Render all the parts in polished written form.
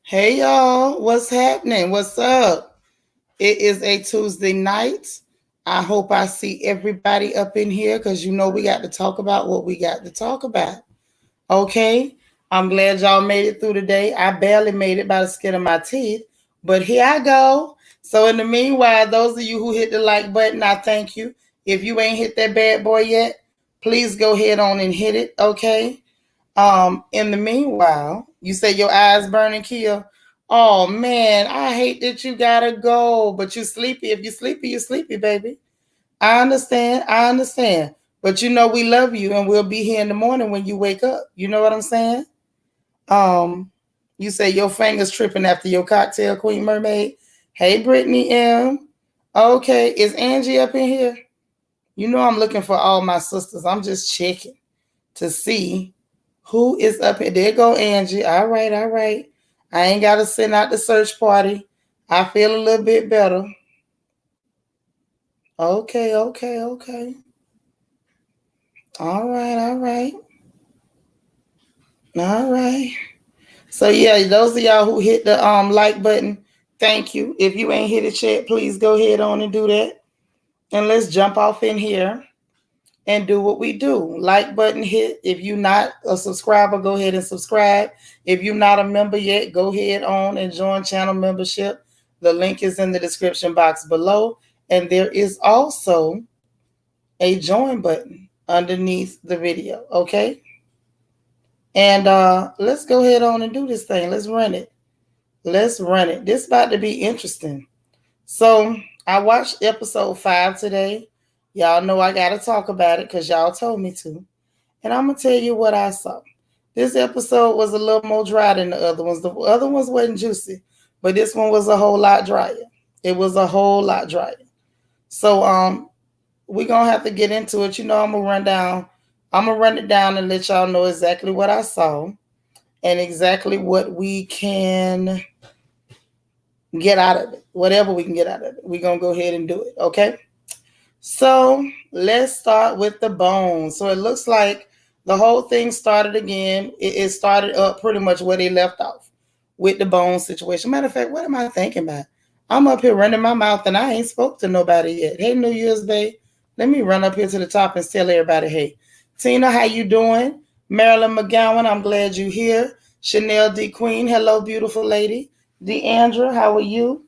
Hey y'all, what's happening? What's up? It is a Tuesday night. I hope I see everybody up in here because we got to talk about what we got to talk about. Okay? I'm glad y'all made it through the day. I barely made it by the skin of my teeth, but here I go. So, in the meanwhile, those of you who hit the like button, I thank you. If you ain't hit that bad boy yet, please go ahead on and hit it. Okay? In the meanwhile, you say your eyes burning, Kia. Oh man, I hate that you gotta go, but you sleepy. If you sleepy, you sleepy, baby. I understand. I understand. But we love you and we'll be here in the morning when you wake up. You know what I'm saying? Um, you say your fingers tripping after your cocktail, Queen Mermaid. Hey, Brittany M. Okay, is Angie up in here? I'm looking for all my sisters. I'm just checking to see who is up here. There go Angie. All right, all right. I ain't got to send out the search party. I feel a little bit better. Okay, okay, okay. All right, all right. All right. So yeah, those of y'all who hit the like button, thank you. If you ain't hit it yet, please go ahead on and do that. And let's jump off in here and do what we do. Like button hit. If you're not a subscriber, go ahead and subscribe. If you're not a member yet, go ahead on and join channel membership. The link is in the description box below. And there is also a join button underneath the video. Okay. And let's go ahead on and do this thing. Let's run it. Let's run it. This about to be interesting. So I watched episode 5 today. Y'all know I got to talk about it because y'all told me to. And I'm going to tell you what I saw. This episode was a little more dry than the other ones. The other ones wasn't juicy, but this one was a whole lot drier. It was a whole lot drier. So we're going to have to get into it. I'm going to run down. I'm going to run it down and let y'all know exactly what I saw and exactly what we can get out of it. Whatever we can get out of it. We're going to go ahead and do it. Okay? So let's start with the bones. So it looks like the whole thing started again. It started up pretty much where they left off with the bone situation. Matter of fact, what am I thinking about? I'm up here running my mouth and I ain't spoke to nobody yet. Hey, New Year's Day. Let me run up here to the top and tell everybody, hey. Tina, how you doing? Marilyn McGowan, I'm glad you're here. Chanel D. Queen, hello, beautiful lady. Deandra, how are you?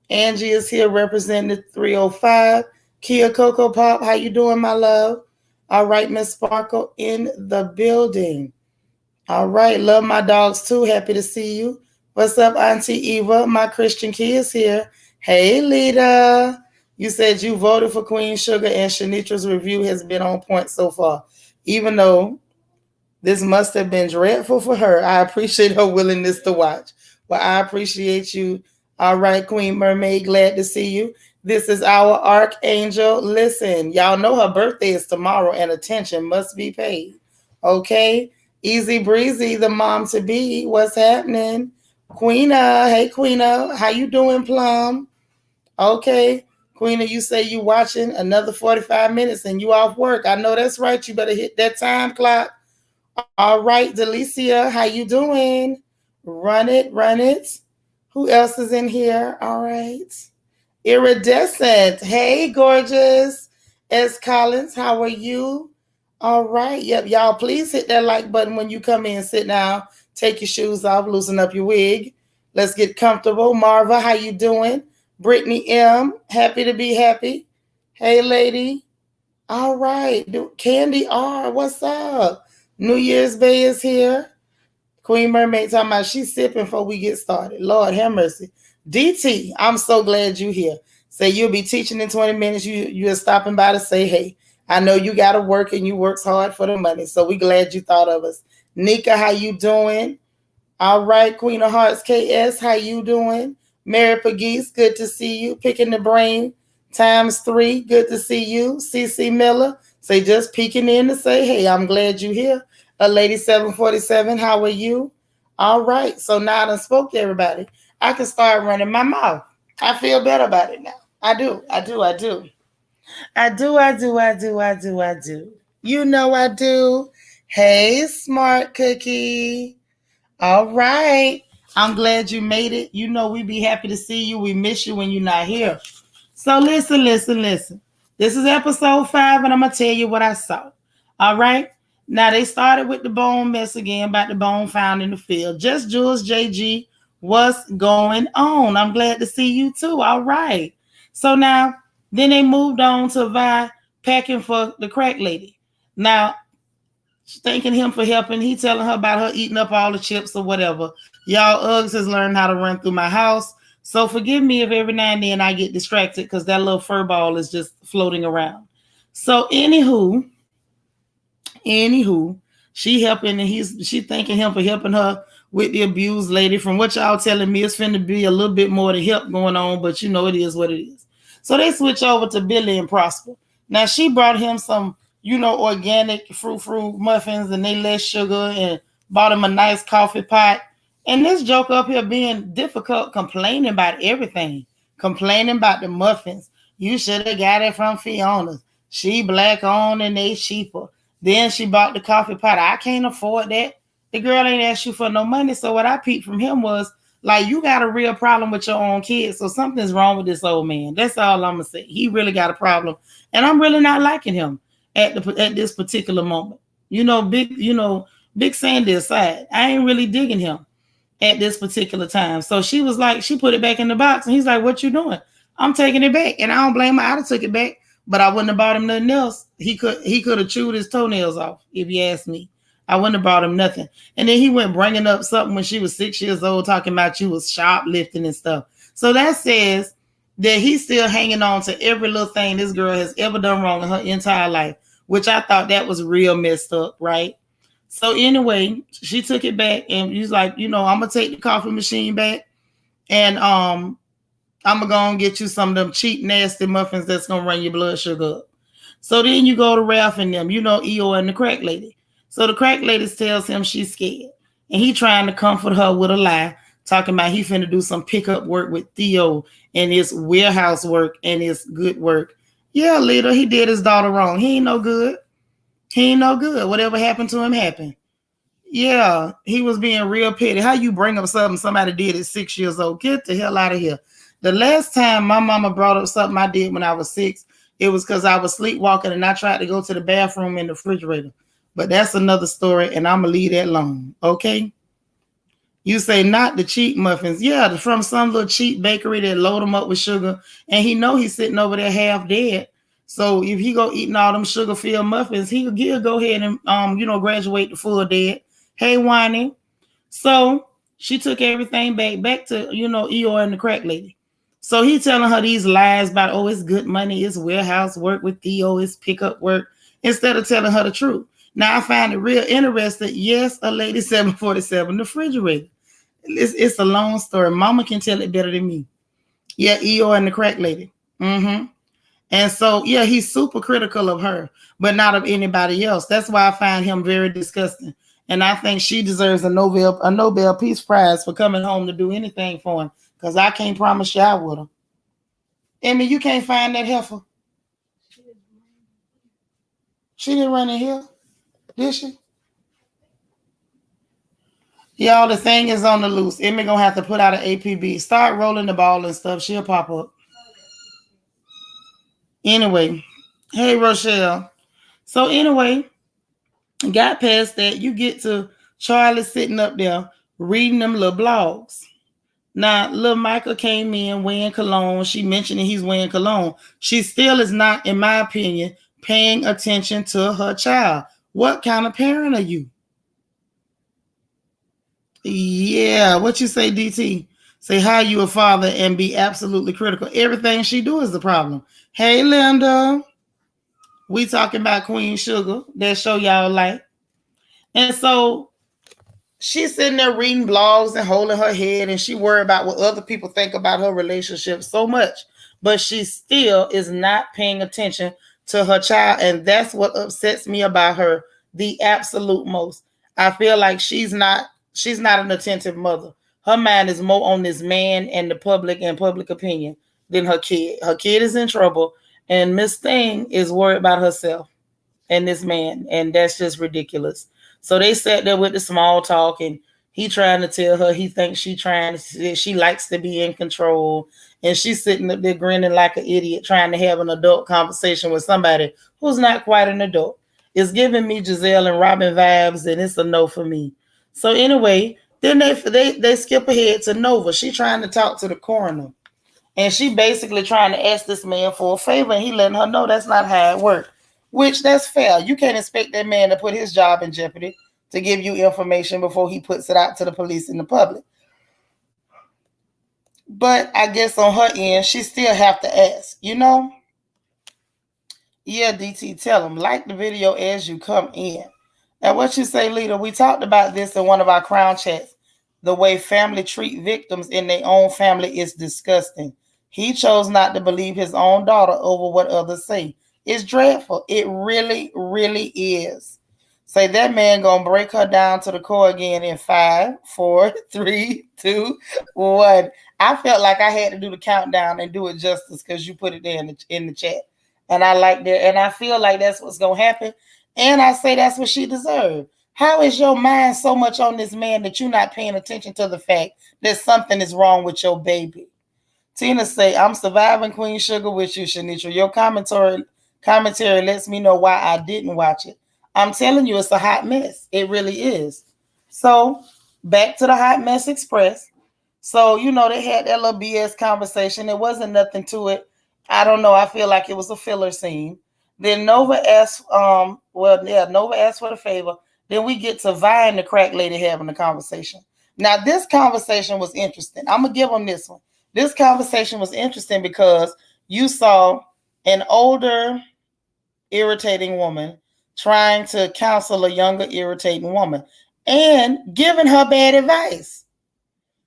Angie is here representing the 305. Kia Coco Pop, how you doing, my love? All right, Miss Sparkle in the building. All right, love my dogs too. Happy to see you. What's up, Auntie Eva? My Christian Key is here. Hey, Lita. You said you voted for Queen Sugar and Shanitra's review has been on point so far. Even though this must have been dreadful for her, I appreciate her willingness to watch. Well, I appreciate you. All right, Queen Mermaid, glad to see you. This is our Archangel. Listen, y'all know her birthday is tomorrow and attention must be paid. Okay? Easy breezy, the mom to be. What's happening? Queena, hey Queena, how you doing, Plum? Okay. Queena, you say you watching another 45 minutes and you off work. I know that's right. You better hit that time clock. All right, Delicia, how you doing? Run it, run it. Who else is in here? All right. Iridescent. Hey, gorgeous. S. Collins, how are you? All right. Yep, y'all, please hit that like button when you come in. Sit down. Take your shoes off. Loosen up your wig. Let's get comfortable. Marva, how you doing? Brittany M, happy to be happy. Hey, lady. All right. Candy R, what's up? New Year's Bay is here. Queen Mermaid talking about she's sipping before we get started. Lord have mercy. DT, I'm so glad you're here. Say you'll be teaching in 20 minutes. You're stopping by to say, hey, I know you got to work and you works hard for the money. So we glad you thought of us. Nika, how you doing? All right, Queen of Hearts KS, how you doing? Mary Pagese, good to see you. Picking the brain ×3, good to see you. CC Miller, say just peeking in to say, hey, I'm glad you're here. A Lady 747, how are you? All right, so now I done spoke to everybody. I can start running my mouth. I feel better about it now. I do. You know I do. Hey, Smart Cookie. All right. I'm glad you made it. You know we be happy to see you. We miss you when you're not here. So listen. This is episode 5, and I'm gonna tell you what I saw. All right. Now they started with the bone mess again about the bone found in the field. Just Jules JG, what's going on? I'm glad to see you too. All right. So now then they moved on to Vi packing for the crack lady. Now thanking him for helping. He telling her about her eating up all the chips or whatever. Y'all, Uggs has learned how to run through my house. So forgive me if every now and then I get distracted because that little fur ball is just floating around. So anywho, she helping and she thanking him for helping her with the abused lady. From what y'all telling me, it's finna be a little bit more to help going on, but you know it is what it is. So they switch over to Billy and Prosper. Now she brought him some, organic fruit muffins and they less sugar and bought him a nice coffee pot. And this joke up here being difficult, complaining about everything, complaining about the muffins. You should have got it from Fiona's. She black owned and they cheaper. Then she bought the coffee pot. I can't afford that. The girl ain't asked you for no money. So what I peeped from him was like, you got a real problem with your own kids. So something's wrong with this old man. That's all I'm gonna say. He really got a problem, and I'm really not liking him at this particular moment. Big Sandy aside, I ain't really digging him at this particular time. So she was like, she put it back in the box, and he's like, "What you doing?" I'm taking it back, and I don't blame her. I'd have took it back, but I wouldn't have bought him nothing else. He could have chewed his toenails off if you ask me. I wouldn't have bought him nothing. And then he went bringing up something when she was 6 years old, talking about you was shoplifting and stuff. So that says that he's still hanging on to every little thing this girl has ever done wrong in her entire life, which I thought that was real messed up, right? So anyway, she took it back and he's like, I'm gonna take the coffee machine back and I'm gonna go and get you some of them cheap, nasty muffins that's gonna run your blood sugar up. So then you go to Ralph and them, Eeyore and the crack lady. So the crack lady tells him she's scared. And he trying to comfort her with a lie, talking about he finna do some pickup work with Theo and his warehouse work and his good work. Yeah, leader, he did his daughter wrong. He ain't no good. Whatever happened to him happened. Yeah, he was being real petty. How you bring up something somebody did at 6 years old? Get the hell out of here. The last time my mama brought up something I did when I was 6, it was because I was sleepwalking and I tried to go to the bathroom in the refrigerator. But that's another story, and I'm going to leave that alone, okay? You say not the cheap muffins. Yeah, from some little cheap bakery that load them up with sugar, and he know he's sitting over there half dead. So if he go eating all them sugar-filled muffins, he'll go ahead and, graduate to full dead. Hey, whining. So she took everything back to, Eeyore and the crack lady. So he telling her these lies about, it's good money, it's warehouse work with Theo, it's pickup work, instead of telling her the truth. Now I find it real interesting. Yes, a lady 747 refrigerator. It's a long story. Mama can tell it better than me. Yeah, Eeyore and the crack lady. Mm-hmm. And so, yeah, he's super critical of her, but not of anybody else. That's why I find him very disgusting. And I think she deserves a Nobel Peace Prize for coming home to do anything for him. Because I can't promise you I would have. Emmy, you can't find that heifer. She didn't run in here. Did she? Y'all, the thing is on the loose. Emmy gonna have to put out an APB. Start rolling the ball and stuff. She'll pop up. Anyway, hey Rochelle. So anyway, got past that. You get to Charlie sitting up there reading them little blogs. Now, little Micah came in wearing cologne. She mentioned that he's wearing cologne. She still is not, in my opinion, paying attention to her child. What kind of parent are you? Yeah, what you say, DT? Say hi, you a father, and be absolutely critical. Everything she do is the problem. Hey, Linda. We talking about Queen Sugar. That show y'all like. And so she's sitting there reading blogs and holding her head, and she worried about what other people think about her relationship so much. But she still is not paying attention to her child, and that's what upsets me about her the absolute most. I feel like she's not an attentive mother. Her mind is more on this man and the public and public opinion than her kid. Her kid is in trouble, and Miss Thing is worried about herself and this man, and that's just ridiculous. So they sat there with the small talk, and He trying to tell her he thinks she likes to be in control, and she's sitting up there grinning like an idiot, trying to have an adult conversation with somebody who's not quite an adult. It's giving me Giselle and Robin vibes, and it's a no for me. So anyway, then they skip ahead to Nova. She trying to talk to the coroner, and she basically trying to ask this man for a favor, and he letting her know that's not how it works. Which that's fair. You can't expect that man to put his job in jeopardy to give you information before he puts it out to the police and the public. But I guess on her end, she still have to ask, you know? Yeah, DT, tell them, like the video as you come in. Now, what you say, leader? We talked about this in one of our crown chats. The way family treat victims in their own family is disgusting. He chose not to believe his own daughter over what others say. It's dreadful. It really, really is. Say that man gonna break her down to the core again in 5, 4, 3, 2, 1. I felt like I had to do the countdown and do it justice because you put it there in the chat. And I like that, and I feel like that's what's gonna happen. And I say that's what she deserved. How is your mind so much on this man that you're not paying attention to the fact that something is wrong with your baby? Tina say, I'm surviving Queen Sugar with you, Shanitra. Your commentary lets me know why I didn't watch it. I'm telling you, it's a hot mess. It really is. So back to the Hot Mess Express. So, you know, they had that little BS conversation. There wasn't nothing to it. I don't know. I feel like it was a filler scene. Then Nova asked, Nova asked for the favor. Then we get to Vi and the crack lady having a conversation. Now, this conversation was interesting. I'm going to give them this one. This conversation was interesting because you saw an older, irritating woman trying to counsel a younger, irritating woman and giving her bad advice.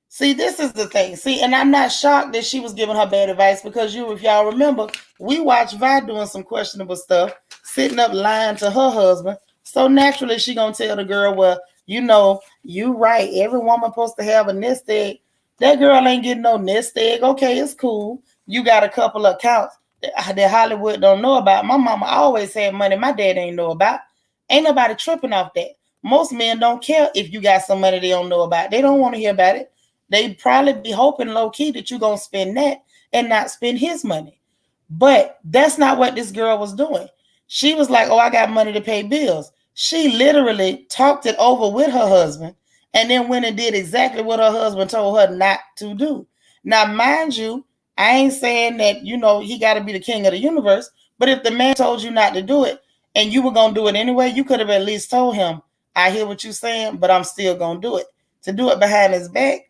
See, this is the thing. See, and I'm not shocked that she was giving her bad advice because if y'all remember, we watched Vi doing some questionable stuff, sitting up lying to her husband. So naturally, she gonna tell the girl, well, you know, you right. Every woman supposed to have a nest egg. That girl ain't getting no nest egg. Okay, it's cool. You got a couple of accounts that Hollywood don't know about. My mama always had money my dad ain't know about. Ain't nobody tripping off that. Most men don't care if you got some money they don't know about. They don't want to hear about it. They probably be hoping low-key that you're going to spend that and not spend his money. But that's not what this girl was doing. She was like, oh, I got money to pay bills. She literally talked it over with her husband and then went and did exactly what her husband told her not to do. Now, mind you, I ain't saying that, you know, he got to be the king of the universe. But if the man told you not to do it and you were going to do it anyway, you could have at least told him, I hear what you're saying, but I'm still going to do it. To do it behind his back,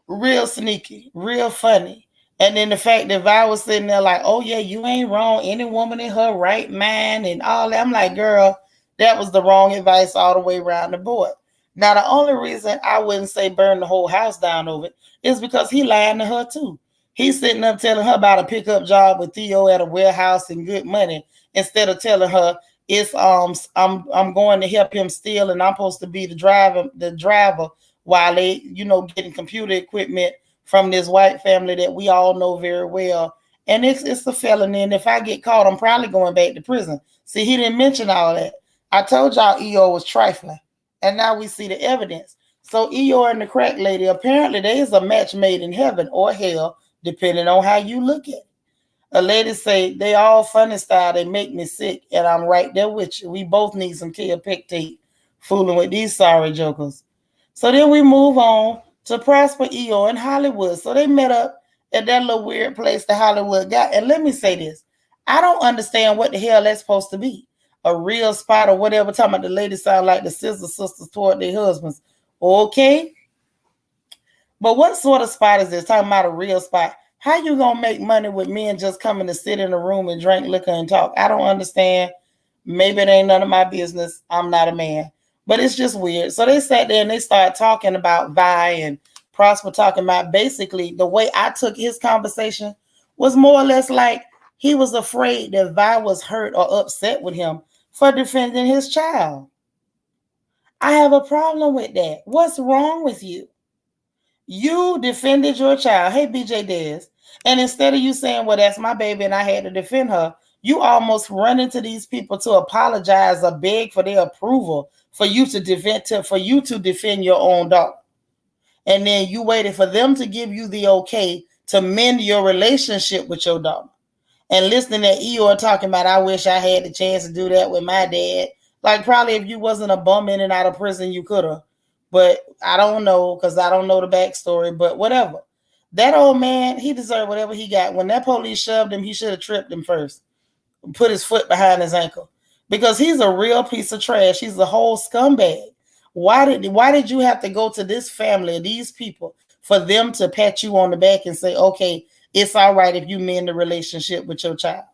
real sneaky, real funny. And then the fact that Vi was sitting there like, oh yeah, you ain't wrong. Any woman in her right mind and all that. I'm like, girl, that was the wrong advice all the way around the board. Now, the only reason I wouldn't say burn the whole house down over it is because he lying to her too. He's sitting up telling her about a pickup job with Theo at a warehouse and good money instead of telling her it's I'm going to help him steal and I'm supposed to be the driver while they, you know, getting computer equipment from this white family that we all know very well. And it's a felony. And if I get caught, I'm probably going back to prison. See, he didn't mention all that. I told y'all Eeyore was trifling. And now we see the evidence. So Eeyore and the crack lady, apparently there is a match made in heaven or hell, depending on how you look at it. A lady say, they all funny style, they make me sick, and I'm right there with you. We both need some chiropractic fooling with these sorry jokers. So then we move on to Prosper, Eeyore, in Hollywood. So they met up at that little weird place that Hollywood got. And let me say this. I don't understand what the hell that's supposed to be. A real spot or whatever. Talking about the ladies sound like the sisters toward their husbands. Okay. But what sort of spot is this? Talking about a real spot. How you going to make money with men just coming to sit in a room and drink liquor and talk? I don't understand. Maybe it ain't none of my business. I'm not a man. But it's just weird. So they sat there and they started talking about Vi and Prosper talking about basically the way I took his conversation was more or less like he was afraid that Vi was hurt or upset with him for defending his child. I have a problem with that. What's wrong with you? You defended your child. Hey, BJ Dez. And instead of you saying, well, that's my baby and I had to defend her, You almost run into these people to apologize or beg for their approval for you to defend your own daughter. And then you waited for them to give you the okay to mend your relationship with your daughter. And listening to Eeyore talking about, I wish I had the chance to do that with my dad. Like, probably if you wasn't a bum in and out of prison, you could have. But I don't know, because I don't know the backstory, but whatever. That old man, he deserved whatever he got. When that police shoved him, he should have tripped him first. Put his foot behind his ankle. Because he's a real piece of trash. He's a whole scumbag. Why did you have to go to this family, these people, for them to pat you on the back and say, okay, it's all right if you mend the relationship with your child?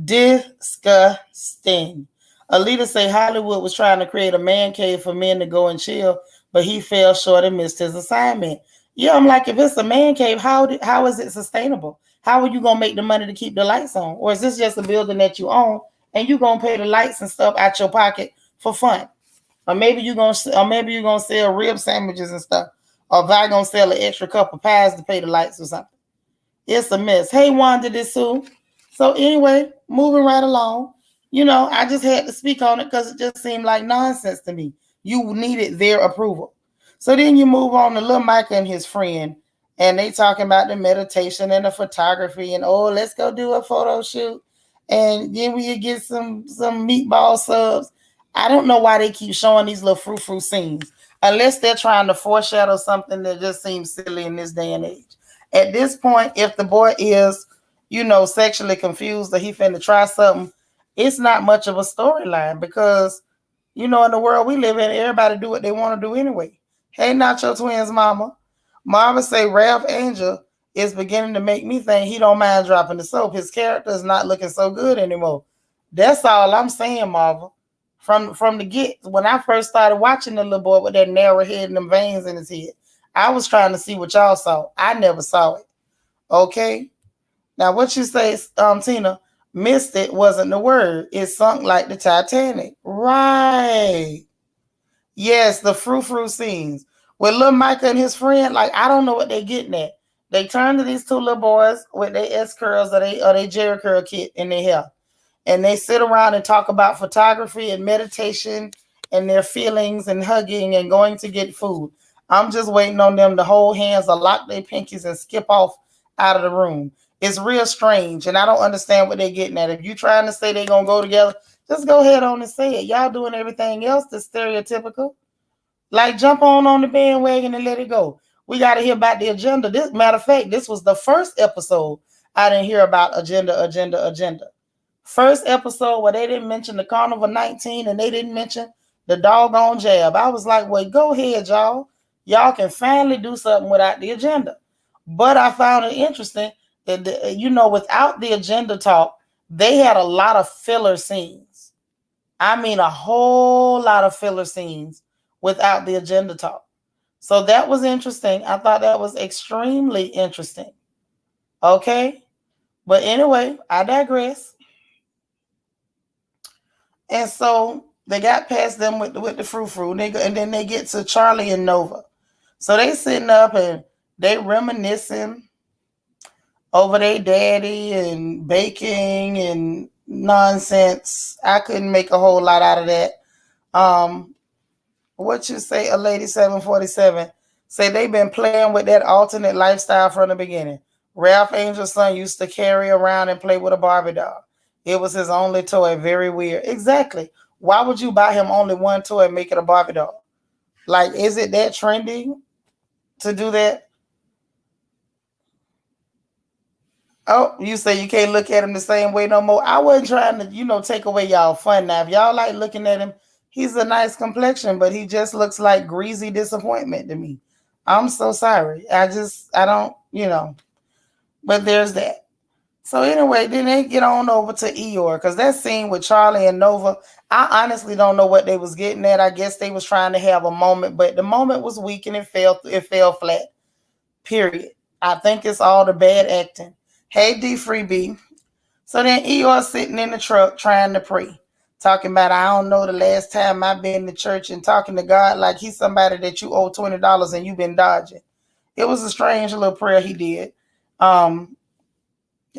Disgusting. Alita say Hollywood was trying to create a man cave for men to go and chill, but he fell short and missed his assignment. Yeah, I'm like, if it's a man cave, how is it sustainable? How are you going to make the money to keep the lights on? Or is this just a building that you own and you're going to pay the lights and stuff out your pocket for fun? Or maybe you're going to sell rib sandwiches and stuff. Or if I'm going to sell an extra cup of pies to pay the lights or something. It's a mess. Hey, Wanda this Sue. So anyway, moving right along. I just had to speak on it because it just seemed like nonsense to me. You needed their approval. So then you move on to little Micah and his friend, and they talking about the meditation and the photography, and let's go do a photo shoot, and then we get some meatball subs. I don't know why they keep showing these little frou-frou scenes, unless they're trying to foreshadow something that just seems silly in this day and age. At this point, if the boy is, sexually confused or he finna try something, it's not much of a storyline because, in the world we live in, everybody do what they want to do anyway. Hey, Nacho Twins mama. Marva say Ralph Angel is beginning to make me think he don't mind dropping the soap. His character is not looking so good anymore. That's all I'm saying, Marva. From the get, when I first started watching the little boy with that narrow head and them veins in his head, I was trying to see what y'all saw. I never saw it. Okay? Now, what you say, Tina, missed it wasn't the word. It sunk like the Titanic. Right. Yes, the frou-frou scenes. With little Micah and his friend, like, I don't know what they're getting at. They turn to these two little boys with their S-curls or they Jerry curl kit in their hair. And they sit around and talk about photography and meditation and their feelings and hugging and going to get food. I'm just waiting on them to hold hands or lock their pinkies and skip off out of the room. It's real strange, and I don't understand what they're getting at. If you're trying to say they're going to go together, just go ahead on and say it. Y'all doing everything else that's stereotypical. Like, jump on the bandwagon and let it go. We got to hear about the agenda. Matter of fact, this was the first episode I didn't hear about agenda. First episode where they didn't mention the Carnival 19 and they didn't mention the doggone jab. I was like, well, go ahead, y'all. Y'all can finally do something without the agenda. But I found it interesting that, without the agenda talk, they had a lot of filler scenes. I mean, a whole lot of filler scenes without the agenda talk. So that was interesting. I thought that was extremely interesting. Okay? But anyway, I digress. And so they got past them with the frou-frou, and then they get to Charlie and Nova. So they sitting up and they reminiscing over their daddy and baking and nonsense. I couldn't make a whole lot out of that. What you say, a lady 747, say they've been playing with that alternate lifestyle from the beginning. Ralph Angel's son used to carry around and play with a Barbie doll. It was his only toy. Very weird. Exactly. Why would you buy him only one toy and make it a Barbie doll? Like, is it that trendy to do that? Oh, you say you can't look at him the same way no more. I wasn't trying to, take away y'all fun. Now, if y'all like looking at him, he's a nice complexion, but he just looks like greasy disappointment to me. I'm so sorry. I don't, but there's that. So anyway, then they get on over to Eeyore, because that scene with Charlie and Nova, I honestly don't know what they was getting at. I guess they was trying to have a moment, but the moment was weak and it fell flat. Period. I think it's all the bad acting. Hey, D Freebie. So then Eeyore sitting in the truck trying to pray, talking about, I don't know the last time I've been to church, and talking to God like he's somebody that you owe $20 and you've been dodging. It was a strange little prayer he did.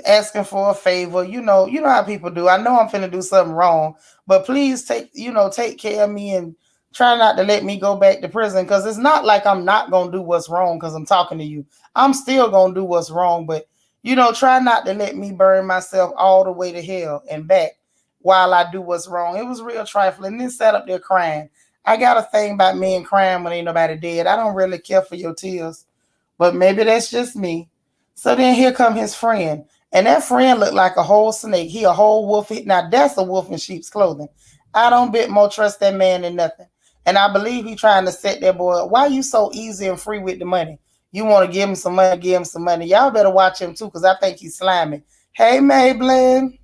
asking for a favor. You know how people do. I know I'm finna do something wrong, but please take care of me and try not to let me go back to prison. Because it's not like I'm not gonna do what's wrong because I'm talking to you. I'm still gonna do what's wrong, but try not to let me burn myself all the way to hell and back while I do what's wrong. It was real trifling. Then sat up there crying. I got a thing about men crying when ain't nobody dead. I don't really care for your tears, but maybe that's just me. So then here come his friend. And that friend looked like a whole snake. He a whole wolf. Now that's a wolf in sheep's clothing. I don't bit more trust that man than nothing. And I believe he trying to set that boy up. Why you so easy and free with the money? You want to give him some money, give him some money. Y'all better watch him too, because I think he's slimy. Hey, Maybelline.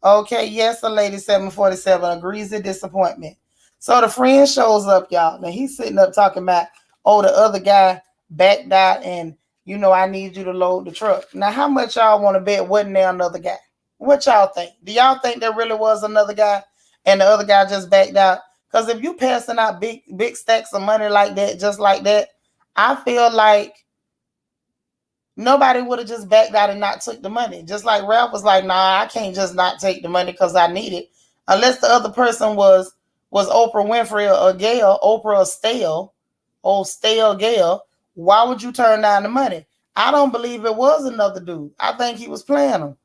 Okay, yes, a lady 747 agrees to disappointment. So the friend shows up, y'all. Now he's sitting up talking about, oh, the other guy backed out and I need you to load the truck. Now, how much y'all want to bet wasn't there another guy? What y'all think? Do y'all think there really was another guy and the other guy just backed out? Because if you passing out big stacks of money like that, just like that, I feel like nobody would have just backed out and not took the money. Just like Ralph was like, nah, I can't just not take the money because I need it. Unless the other person was Oprah Winfrey or Gail, Oprah or Stale, old Stale Gail, why would you turn down the money? I don't believe it was another dude. I think he was playing them.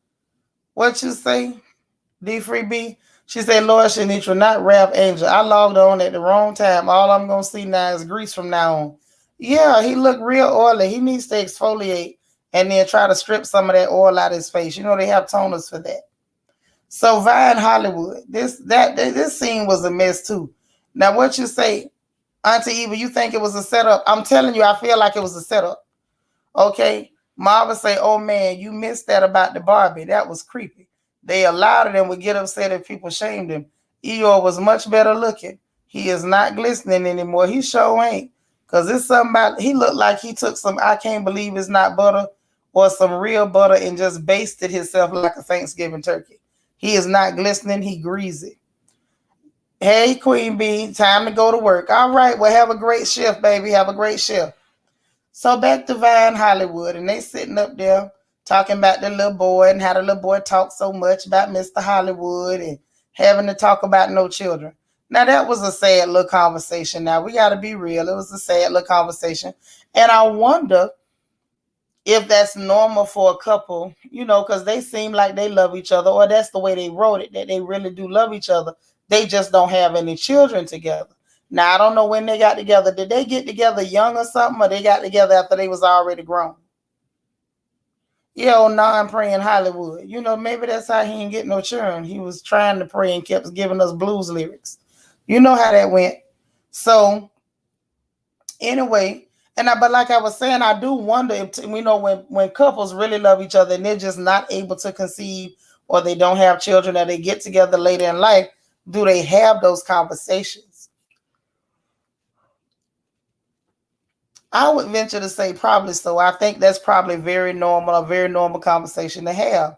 What you say, D3B? She said, Lord Shanitra, not Ralph Angel. I logged on at the wrong time. All I'm going to see now is grease from now on. Yeah, he looked real oily. He needs to exfoliate and then try to strip some of that oil out of his face. They have toners for that. So Vine Hollywood, this scene was a mess too. Now what you say, Auntie Eva, you think it was a setup? I'm telling you, I feel like it was a setup. Okay. Marva say, oh man, you missed that about the Barbie. That was creepy. They allowed it and would get upset if people shamed him. Eeyore was much better looking. He is not glistening anymore. He sure ain't. Because it's something about, he looked like he took some, I can't believe it's not butter, or some real butter and just basted himself like a Thanksgiving turkey. He is not glistening. He greasy. Hey, Queen Bee, time to go to work. All right, well, have a great shift, baby. Have a great shift. So back to Vine Hollywood, and they sitting up there talking about the little boy and how the little boy talked so much about Mr. Hollywood and having to talk about no children. Now, that was a sad little conversation. Now, we got to be real. It was a sad little conversation. And I wonder if that's normal for a couple, because they seem like they love each other, or that's the way they wrote it, that they really do love each other. They just don't have any children together. Now, I don't know when they got together. Did they get together young or something, or they got together after they was already grown? Yeah, old non-praying Hollywood. Maybe that's how he ain't get no children. He was trying to pray and kept giving us blues lyrics. You know how that went. So, anyway, but like I was saying, I do wonder if when couples really love each other and they're just not able to conceive, or they don't have children, or they get together later in life, do they have those conversations? I would venture to say probably so. I think that's probably a very normal conversation to have.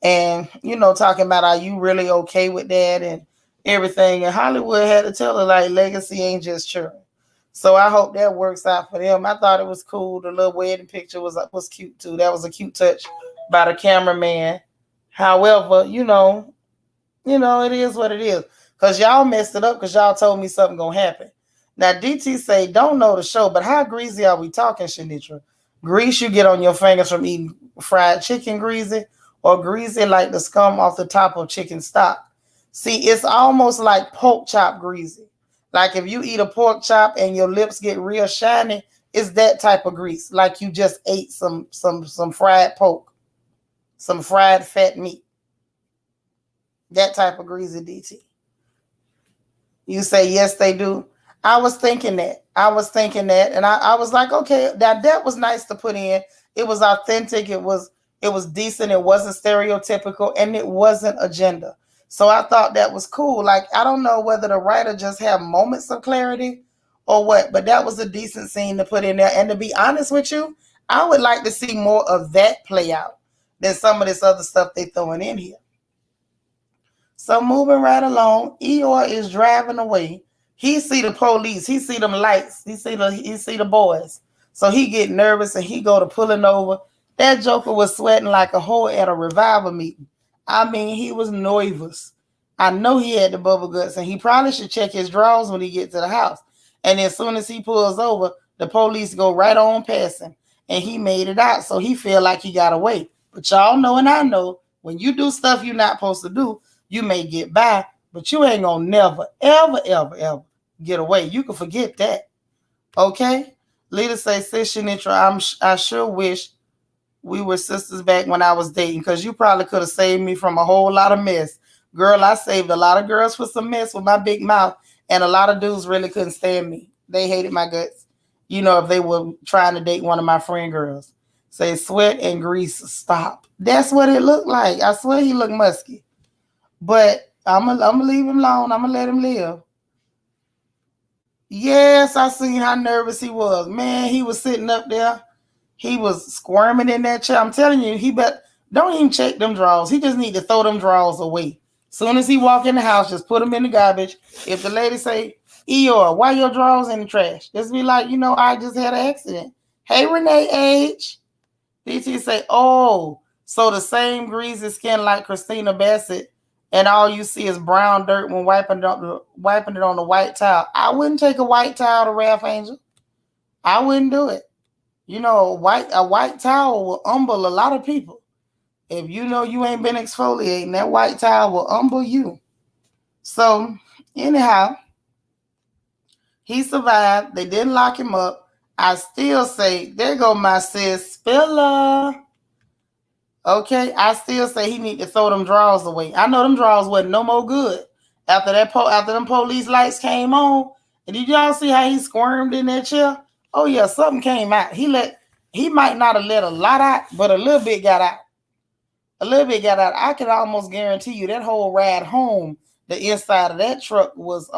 And, talking about, are you really okay with that and everything? And Hollywood had to tell her, like, legacy ain't just children. So I hope that works out for them. I thought it was cool. The little wedding picture was cute too. That was a cute touch by the cameraman. However, it is what it is. Because y'all messed it up because y'all told me something going to happen. Now, DT say, don't know the show, but how greasy are we talking, Shanitra? Grease you get on your fingers from eating fried chicken greasy, or greasy like the scum off the top of chicken stock? See, it's almost like pork chop greasy. Like if you eat a pork chop and your lips get real shiny, it's that type of grease. Like you just ate some fried pork, some fried fat meat. That type of greasy, DT. You say, yes, they do. I was thinking that. And I was like, okay, that was nice to put in. It was authentic. It was decent. It wasn't stereotypical, and it wasn't agenda. So I thought that was cool. Like, I don't know whether the writer just had moments of clarity or what, but that was a decent scene to put in there. And to be honest with you, I would like to see more of that play out than some of this other stuff they throwing in here. So moving right along, Eeyore is driving away. He see the police. He see them lights. He see the boys. So he get nervous and he go to pulling over. That joker was sweating like a whore at a revival meeting. I mean, he was nervous. I know he had the bubble guts, and he probably should check his drawers when he gets to the house. And as soon as he pulls over, the police go right on past him, and he made it out. So he feel like he got away. But y'all know, and I know, when you do stuff you're not supposed to do, you may get by, but you ain't gonna never, ever, ever, ever get away. You can forget that. Okay? Lita say, sis Shanitra, I sure wish we were sisters back when I was dating because you probably could have saved me from a whole lot of mess. Girl, I saved a lot of girls for some mess with my big mouth, and a lot of dudes really couldn't stand me. They hated my guts. You know, if they were trying to date one of my friend girls. Say sweat and grease stop. That's what it looked like. I swear he looked musky. But I'm gonna leave him alone. I'm gonna let him live. Yes, I seen how nervous he was. Man, he was sitting up there. He was squirming in that chair. I'm telling you, don't even check them drawers. He just need to throw them drawers away. Soon as he walk in the house, just put them in the garbage. If the lady say, Eeyore, why your drawers in the trash? Just be like, I just had an accident. Hey, Renee H. DT say, oh, so the same greasy skin like Christina Bassett, and all you see is brown dirt when wiping it on the white towel. I wouldn't take a white towel to Ralph Angel. I wouldn't do it. A white towel will humble a lot of people. If you know you ain't been exfoliating, that white towel will humble you. So, anyhow, he survived. They didn't lock him up. I still say, there go my sis, Spiller. Okay, I still say he need to throw them drawers away. I know them drawers wasn't no more good after them police lights came on. And did y'all see how he squirmed in that chair? Oh yeah, something came out. He might not have let a lot out, but a little bit got out. A little bit got out. I can almost guarantee you that whole ride home, the inside of that truck was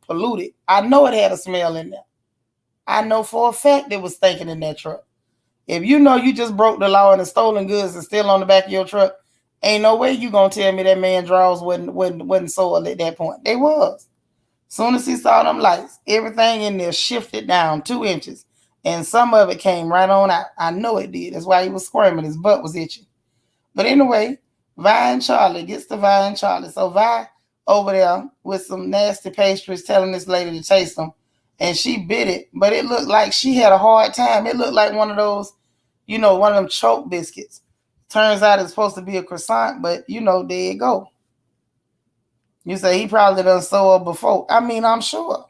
polluted. I know it had a smell in there. I know for a fact it was stinking in that truck. If you know you just broke the law and the stolen goods is still on the back of your truck, ain't no way you gonna tell me that man drawers wasn't soiled at that point. They was. Soon as he saw them lights, everything in there shifted down 2 inches, and some of it came right on out. I know it did. That's why he was squirming. His butt was itching. But anyway, Vi and Charlie gets to Vi and Charlie. So Vi over there with some nasty pastries telling this lady to taste them, and she bit it, but it looked like she had a hard time. It looked like one of those, one of them choke biscuits. Turns out it's supposed to be a croissant, but there you go. You say he probably done sold before. I mean, I'm sure.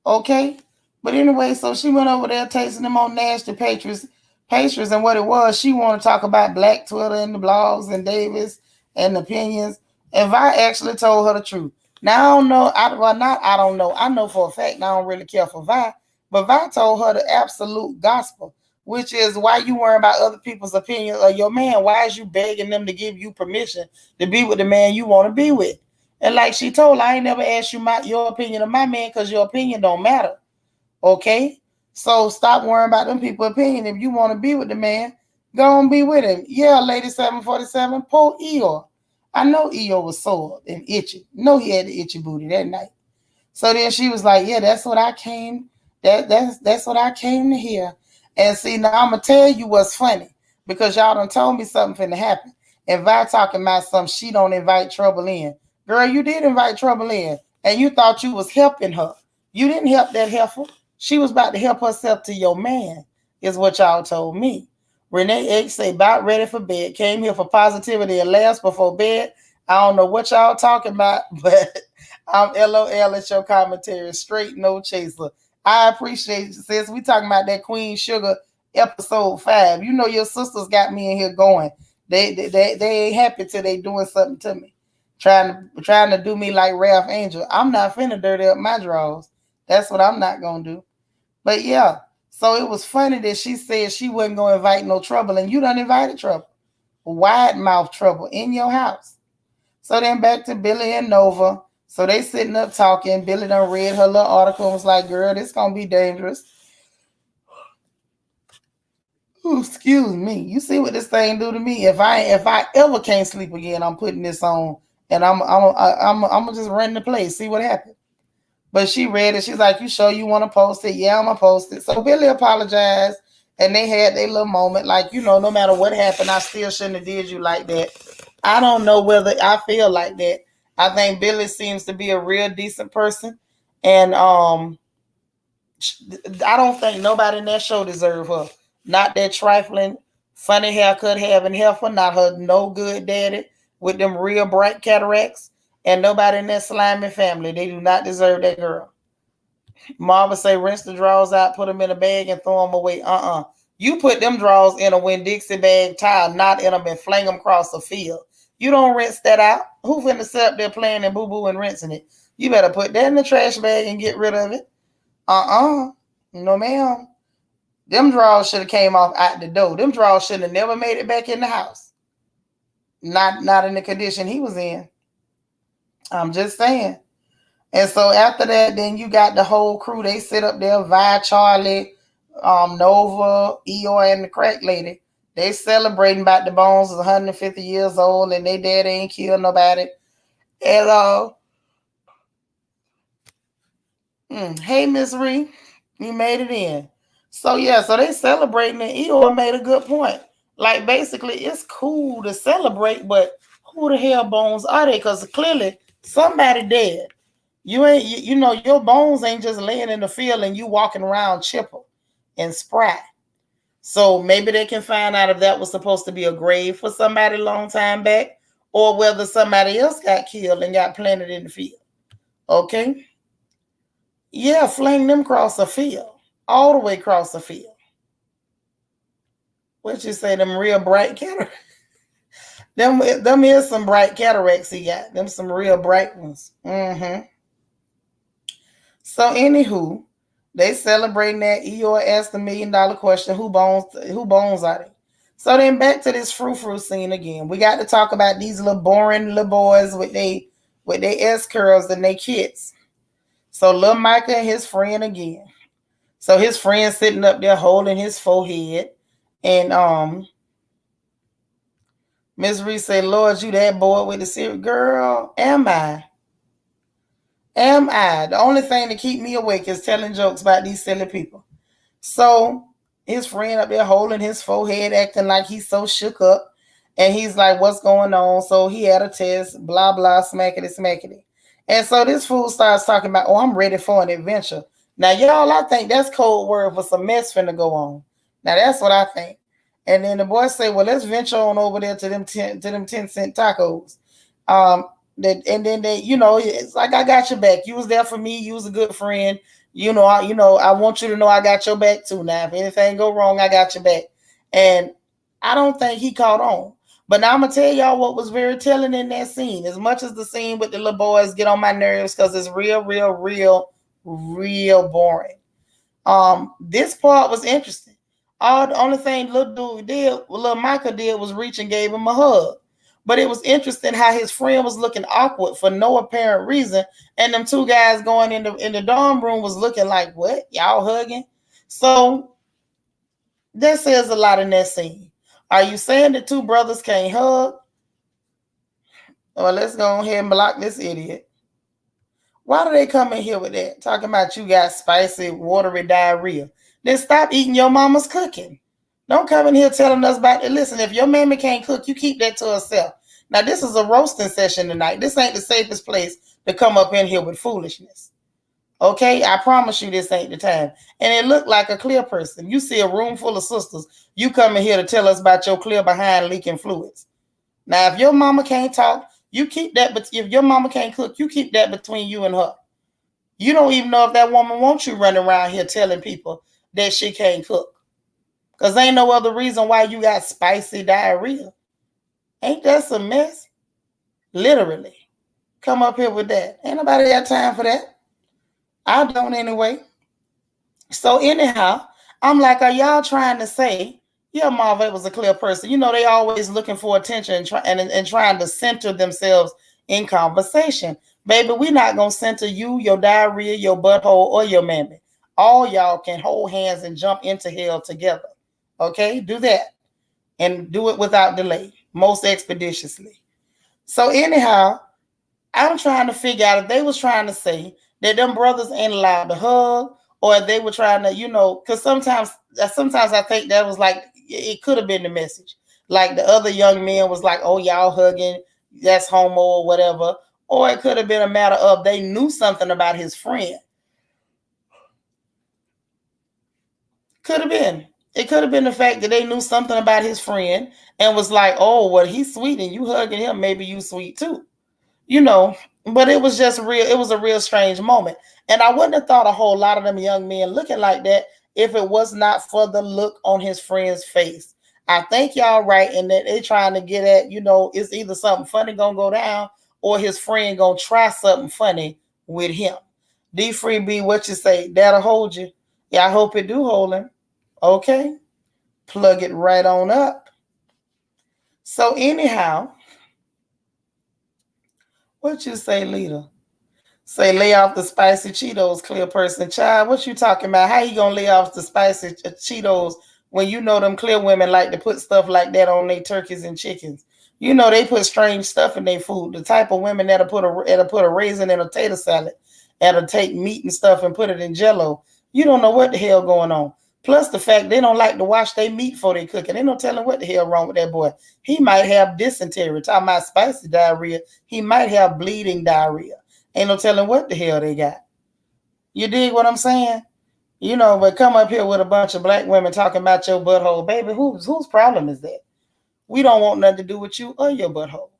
Okay. But anyway, so she went over there tasting them on nasty pastries, and what it was, she wanted to talk about Black Twitter and the blogs and Davis and the opinions. And Vi actually told her the truth. Now, I don't know. I don't know. I know for a fact I don't really care for Vi. But Vi told her the absolute gospel, which is why you worry about other people's opinion of your man. Why is you begging them to give you permission to be with the man you want to be with? And like she told, I ain't never asked you your opinion of my man because your opinion don't matter. Okay? So stop worrying about them people's opinion. If you want to be with the man, go and be with him. Yeah, Lady 747, poor Eeyore. I know Eeyore was sore and itchy. No, he had the itchy booty that night. So then she was like, yeah, that's what I came. That's what I came to hear. And see, now I'm gonna tell you what's funny, because y'all done told me something finna happen. And Vi talking about something, she don't invite trouble in. Girl, you did invite trouble in, and you thought you was helping her. You didn't help that heifer. She was about to help herself to your man, is what y'all told me. Renee H say, about ready for bed. Came here for positivity and laughs before bed. I don't know what y'all talking about, but I'm LOL at your commentary. Straight no chaser. I appreciate you, sis. We talking about that Queen Sugar episode 5. You know your sisters got me in here going. They ain't happy till they doing something to me. Trying to do me like Ralph Angel. I'm not finna dirty up my drawers. That's what I'm not gonna do. But yeah, so it was funny that she said she wasn't gonna invite no trouble, and you done invited trouble. Wide mouth trouble in your house. So then back to Billy and Nova. So they sitting up talking. Billy done read her little article and was like, girl, this gonna be dangerous. Ooh, excuse me. You see what this thing do to me? If I ever can't sleep again, I'm putting this on, and I'm gonna just run the place, see what happens. But she read it. She's like, you sure you want to post it? Yeah, I'm gonna post it. So Billy apologized and they had their little moment. Like, no matter what happened, I still shouldn't have did you like that. I don't know whether I feel like that. I think Billy seems to be a real decent person, and I don't think nobody in that show deserve her. Not that trifling, funny haircut having heifer, not her no good daddy with them real bright cataracts, and nobody in that slimy family. They do not deserve that girl. Marva say rinse the drawers out, put them in a bag, and throw them away. You put them drawers in a Winn-Dixie bag, tile knot in them, and fling them across the field. You don't rinse that out. Who finna sit up there playing and boo-boo and rinsing it? You better put that in the trash bag and get rid of it. No, ma'am. Them drawers should have came off out the door. Them drawers should have never made it back in the house. Not in the condition he was in. I'm just saying. And so after that, then you got the whole crew. They sit up there, Vi, Charlie, Nova, Eeyore, and the crack lady. They celebrating about the Bones is 150 years old and they daddy ain't killed nobody. And hey, Miss Ree, you made it in. So yeah, so they celebrating, and Eeyore made a good point. Like basically, it's cool to celebrate, but who the hell bones are they? Because clearly somebody dead. You ain't, your bones ain't just laying in the field and you walking around chipper and spry. So maybe they can find out if that was supposed to be a grave for somebody a long time back, or whether somebody else got killed and got planted in the field. Okay. Yeah, fling them across the field, all the way across the field. What you say? Them real bright cataracts. them is some bright cataracts he got. Them some real bright ones. So anywho, they celebrating that. Eeyore asked the $1 million question: Who bones are they? So then back to this frou-frou scene again. We got to talk about these little boring little boys with they S curls and they kids. So little Micah and his friend again. So his friend sitting up there holding his forehead. And Miss Reese said, Lord, you that boy with the cereal. Girl, am I? Am I? The only thing to keep me awake is telling jokes about these silly people. So his friend up there holding his forehead, acting like he's so shook up. And he's like, what's going on? So he had a test, blah, blah, smackety, smackety. And so this fool starts talking about, I'm ready for an adventure. Now, y'all, I think that's code word for some mess finna go on. Now, that's what I think. And then the boy say, well, let's venture on over there to them 10-cent tacos. And then they, it's like, I got your back. You was there for me. You was a good friend. I want you to know I got your back too. Now, if anything go wrong, I got your back. And I don't think he caught on. But now I'm going to tell y'all what was very telling in that scene. As much as the scene with the little boys get on my nerves because it's real, real, real, real boring. This part was interesting. The only thing little Micah did was reach and gave him a hug. But it was interesting how his friend was looking awkward for no apparent reason. And them two guys going in the dorm room was looking like, what? Y'all hugging? So that says a lot in that scene. Are you saying the two brothers can't hug? Well, let's go ahead and block this idiot. Why do they come in here with that? Talking about you got spicy, watery diarrhea. Then stop eating your mama's cooking. Don't come in here telling us about it. Listen, if your mammy can't cook, you keep that to herself. Now, this is a roasting session tonight. This ain't the safest place to come up in here with foolishness. Okay? I promise you this ain't the time. And it looked like a clear person. You see a room full of sisters. You come in here to tell us about your clear behind leaking fluids. Now, if your mama can't talk, you keep that. But if your mama can't cook, you keep that between you and her. You don't even know if that woman wants you running around here telling people that she can't cook. Because ain't no other reason why you got spicy diarrhea. Ain't that some mess? Literally. Come up here with that. Ain't nobody got time for that. I don't anyway. So anyhow, I'm like, are y'all trying to say, yeah, Marva was a clear person. They always looking for attention and trying to center themselves in conversation. Baby, we're not going to center you, your diarrhea, your butthole, or your mammy. All y'all can hold hands and jump into hell together. Okay, do that and do it without delay, most expeditiously. So anyhow, I'm trying to figure out if they was trying to say that them brothers ain't allowed to hug or they were trying to, because sometimes I think that was like it could have been the message. Like the other young men was like, "Oh, y'all hugging, that's homo or whatever," or it could have been a matter of they knew something about his friend. Could have been. It could have been the fact that they knew something about his friend and was like, "Oh, well, he's sweet and you hugging him, maybe you sweet too." you know, but it was just real. It was a real strange moment. And I wouldn't have thought a whole lot of them young men looking like that if it was not for the look on his friend's face. I think y'all right in that they trying to get at, it's either something funny gonna go down or his friend gonna try something funny with him. D Free B, what you say? That'll hold you. Yeah, I hope it do hold him. Okay. Plug it right on up. So anyhow, what you say, leader? Say lay off the spicy Cheetos, clear person. Child, what you talking about? How you gonna lay off the spicy Cheetos when you know them clear women like to put stuff like that on their turkeys and chickens? You know they put strange stuff in their food. The type of women that'll put a raisin in a tater salad, that'll take meat and stuff and put it in Jello. You don't know what the hell going on. Plus the fact they don't like to wash their meat before they cook it. They don't telling what the hell wrong with that boy. He might have dysentery. Talking about spicy diarrhea. He might have bleeding diarrhea. Ain't no telling what the hell they got. You dig what I'm saying? But come up here with a bunch of black women talking about your butthole. Baby, whose problem is that? We don't want nothing to do with you or your butthole.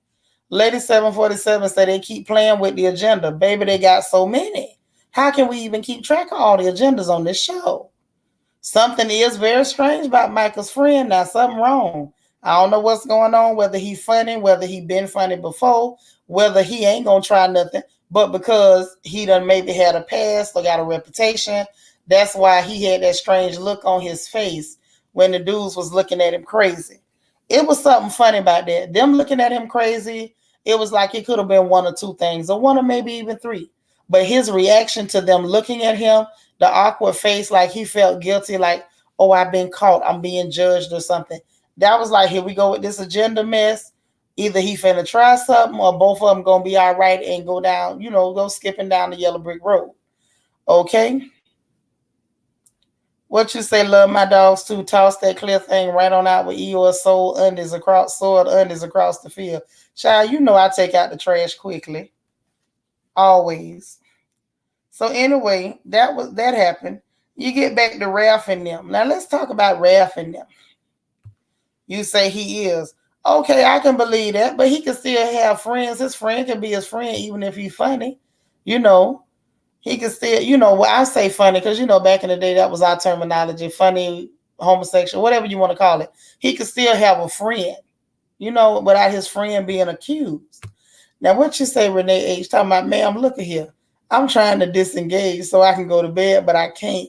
Lady 747 say they keep playing with the agenda. Baby, they got so many. How can we even keep track of all the agendas on this show? Something is very strange about Micah's friend. Now, something wrong. I don't know what's going on, whether he's funny, whether he been funny before, whether he ain't going to try nothing. But because he done maybe had a past or got a reputation, that's why he had that strange look on his face when the dudes was looking at him crazy. It was something funny about that. Them looking at him crazy, it was like it could have been one or two things, or one or maybe even three. But his reaction to them looking at him, the awkward face, like he felt guilty, like, oh, I've been caught, I'm being judged or something. That was like, here we go with this agenda mess. Either he finna try something or both of them gonna be all right and go down, go skipping down the yellow brick road. Okay? What you say, love my dogs too. Toss that clear thing right on out with Eeyore soiled undies across the field. Child, I take out the trash quickly. Always. So anyway, that happened. You get back to Ralph and them. Now let's talk about Ralph and them. You say he is. Okay, I can believe that, but he can still have friends. His friend can be his friend even if he's funny. He can still, well, I say funny because, back in the day, that was our terminology, funny, homosexual, whatever you want to call it. He could still have a friend, without his friend being accused. Now, what you say, Renee H, talking about, ma'am, look at here. I'm trying to disengage so I can go to bed, but I can't.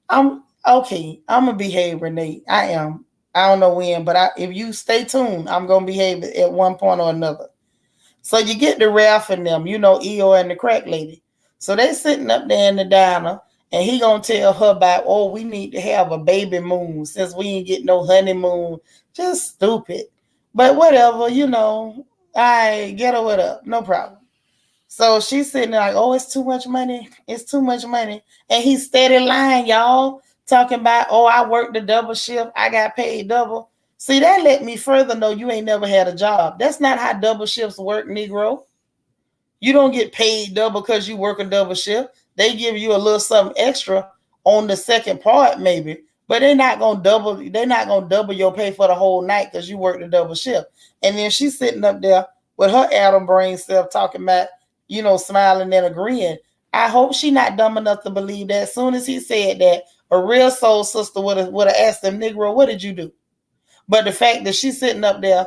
I'm going to behave, Renee. I am. I don't know when, but if you stay tuned, I'm going to behave at one point or another. So you get the Ralph and them, Eeyore and the crack lady. So they sitting up there in the diner, and he going to tell her about, oh, we need to have a baby moon since we ain't get no honeymoon. Just stupid. But whatever, I get her with up. No problem. So she's sitting there like, oh, it's too much money. It's too much money. And he's steady lying, y'all. Talking about, oh, I worked the double shift. I got paid double. See, that let me further know you ain't never had a job. That's not how double shifts work, Negro. You don't get paid double because you work a double shift. They give you a little something extra on the second part, maybe. But they're not gonna double your pay for the whole night because you work the double shift. And then she's sitting up there with her Adam brain self talking about, smiling and agreeing. I hope she not dumb enough to believe that. As soon as he said that, a real soul sister would have asked him, Negro, what did you do? But the fact that she's sitting up there,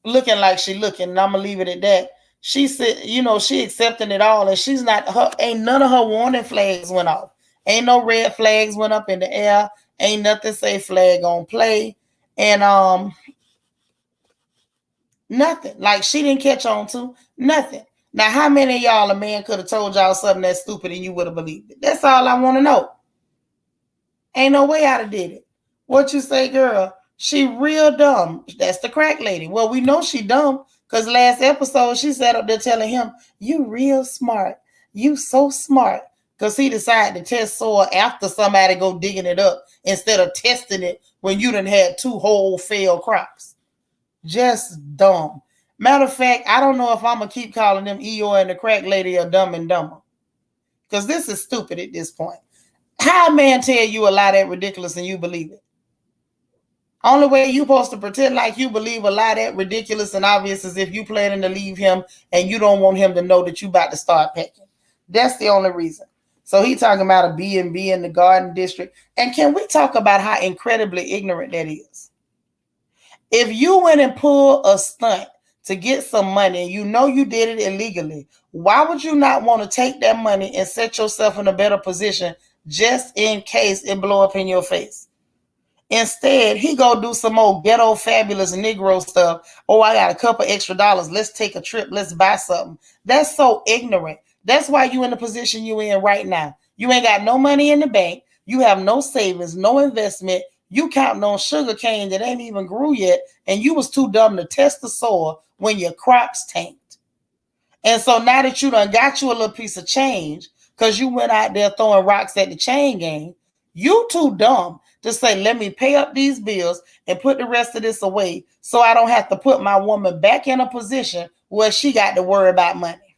looking like she looking, and I'm gonna leave it at that. She said, she accepting it all, and she's not. Ain't none of her warning flags went off. Ain't no red flags went up in the air. Ain't nothing say flag on play, and nothing. Like she didn't catch on to nothing. Now, how many of y'all a man could have told y'all something that's stupid and you would have believed it? That's all I want to know. Ain't no way I'd have did it. What you say, girl? She real dumb. That's the crack lady. Well, we know she dumb because last episode she sat up there telling him, you real smart. You so smart. Because he decided to test soil after somebody go digging it up instead of testing it when you done had 2 whole failed crops. Just dumb. Matter of fact, I don't know if I'm going to keep calling them Eeyore and the crack lady or Dumb and Dumber. Because this is stupid at this point. How a man tell you a lie that ridiculous and you believe it? Only way you supposed to pretend like you believe a lie that ridiculous and obvious is if you planning to leave him and you don't want him to know that you about to start packing. That's the only reason. So he talking about a B&B in the Garden District. And can we talk about how incredibly ignorant that is? If you went and pulled a stunt to get some money and you know you did it illegally, why would you not want to take that money and set yourself in a better position just in case it blow up in your face? Instead, he go do some old ghetto fabulous Negro stuff. Oh, I got a couple extra dollars. Let's take a trip. Let's buy something. That's so ignorant. That's why you in the position you in right now. You ain't got no money in the bank. You have no savings, no investment. You counting on sugar cane that ain't even grew yet. And you was too dumb to test the soil when your crops tanked. And so now that you done got you a little piece of change because you went out there throwing rocks at the chain gang, you too dumb to say, let me pay up these bills and put the rest of this away so I don't have to put my woman back in a position where she got to worry about money.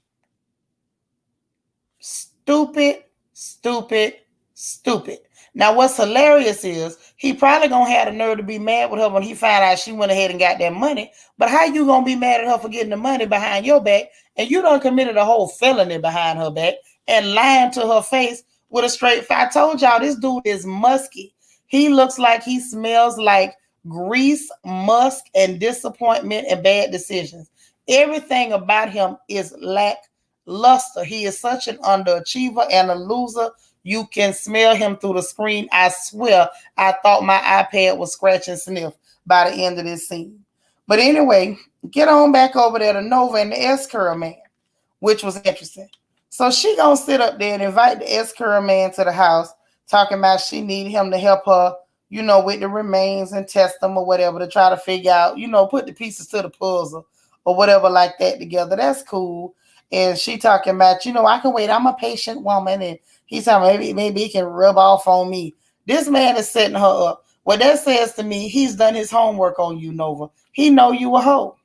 Stupid, stupid, stupid. Now, what's hilarious is he probably gonna have the nerve to be mad with her when he found out she went ahead and got that money. But how you gonna be mad at her for getting the money behind your back and you done committed a whole felony behind her back and lying to her face with a straight face? I told y'all this dude is musky. He looks like he smells like grease, musk, and disappointment and bad decisions. Everything about him is lackluster. He is such an underachiever and a loser. You can smell him through the screen. I swear, I thought my iPad was scratch and sniff by the end of this scene. But anyway, get on back over there to Nova and the S-Curl man, which was interesting. So she gonna sit up there and invite the S-Curl man to the house, talking about she need him to help her, with the remains and test them or whatever to try to figure out, put the pieces to the puzzle or whatever like that together. That's cool. And she talking about, I can wait. I'm a patient woman. And he's talking maybe he can rub off on me. This man is setting her up. What that says to me, he's done his homework on you, Nova. He know you a hoe.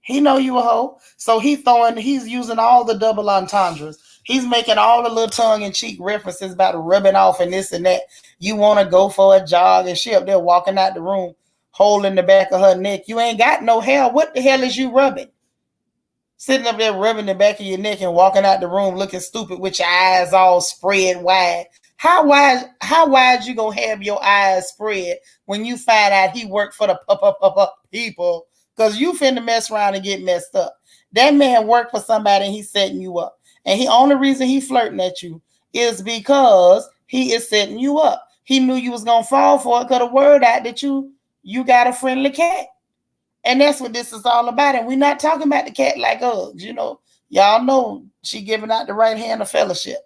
He know you a hoe. So he's using all the double entendres. He's making all the little tongue-in-cheek references about rubbing off and this and that. You want to go for a jog and she up there walking out the room holding the back of her neck. You ain't got no hair. What the hell is you rubbing? Sitting up there rubbing the back of your neck and walking out the room looking stupid with your eyes all spread wide. How wide you gonna have your eyes spread when you find out he worked for the people? Because you finna mess around and get messed up. That man worked for somebody and he's setting you up. And the only reason he flirting at you is because he is setting you up. He knew you was gonna fall for it, got a word out that you got a friendly cat. And that's what this is all about. And we're not talking about the cat like Uggs. Y'all know she giving out the right hand of fellowship.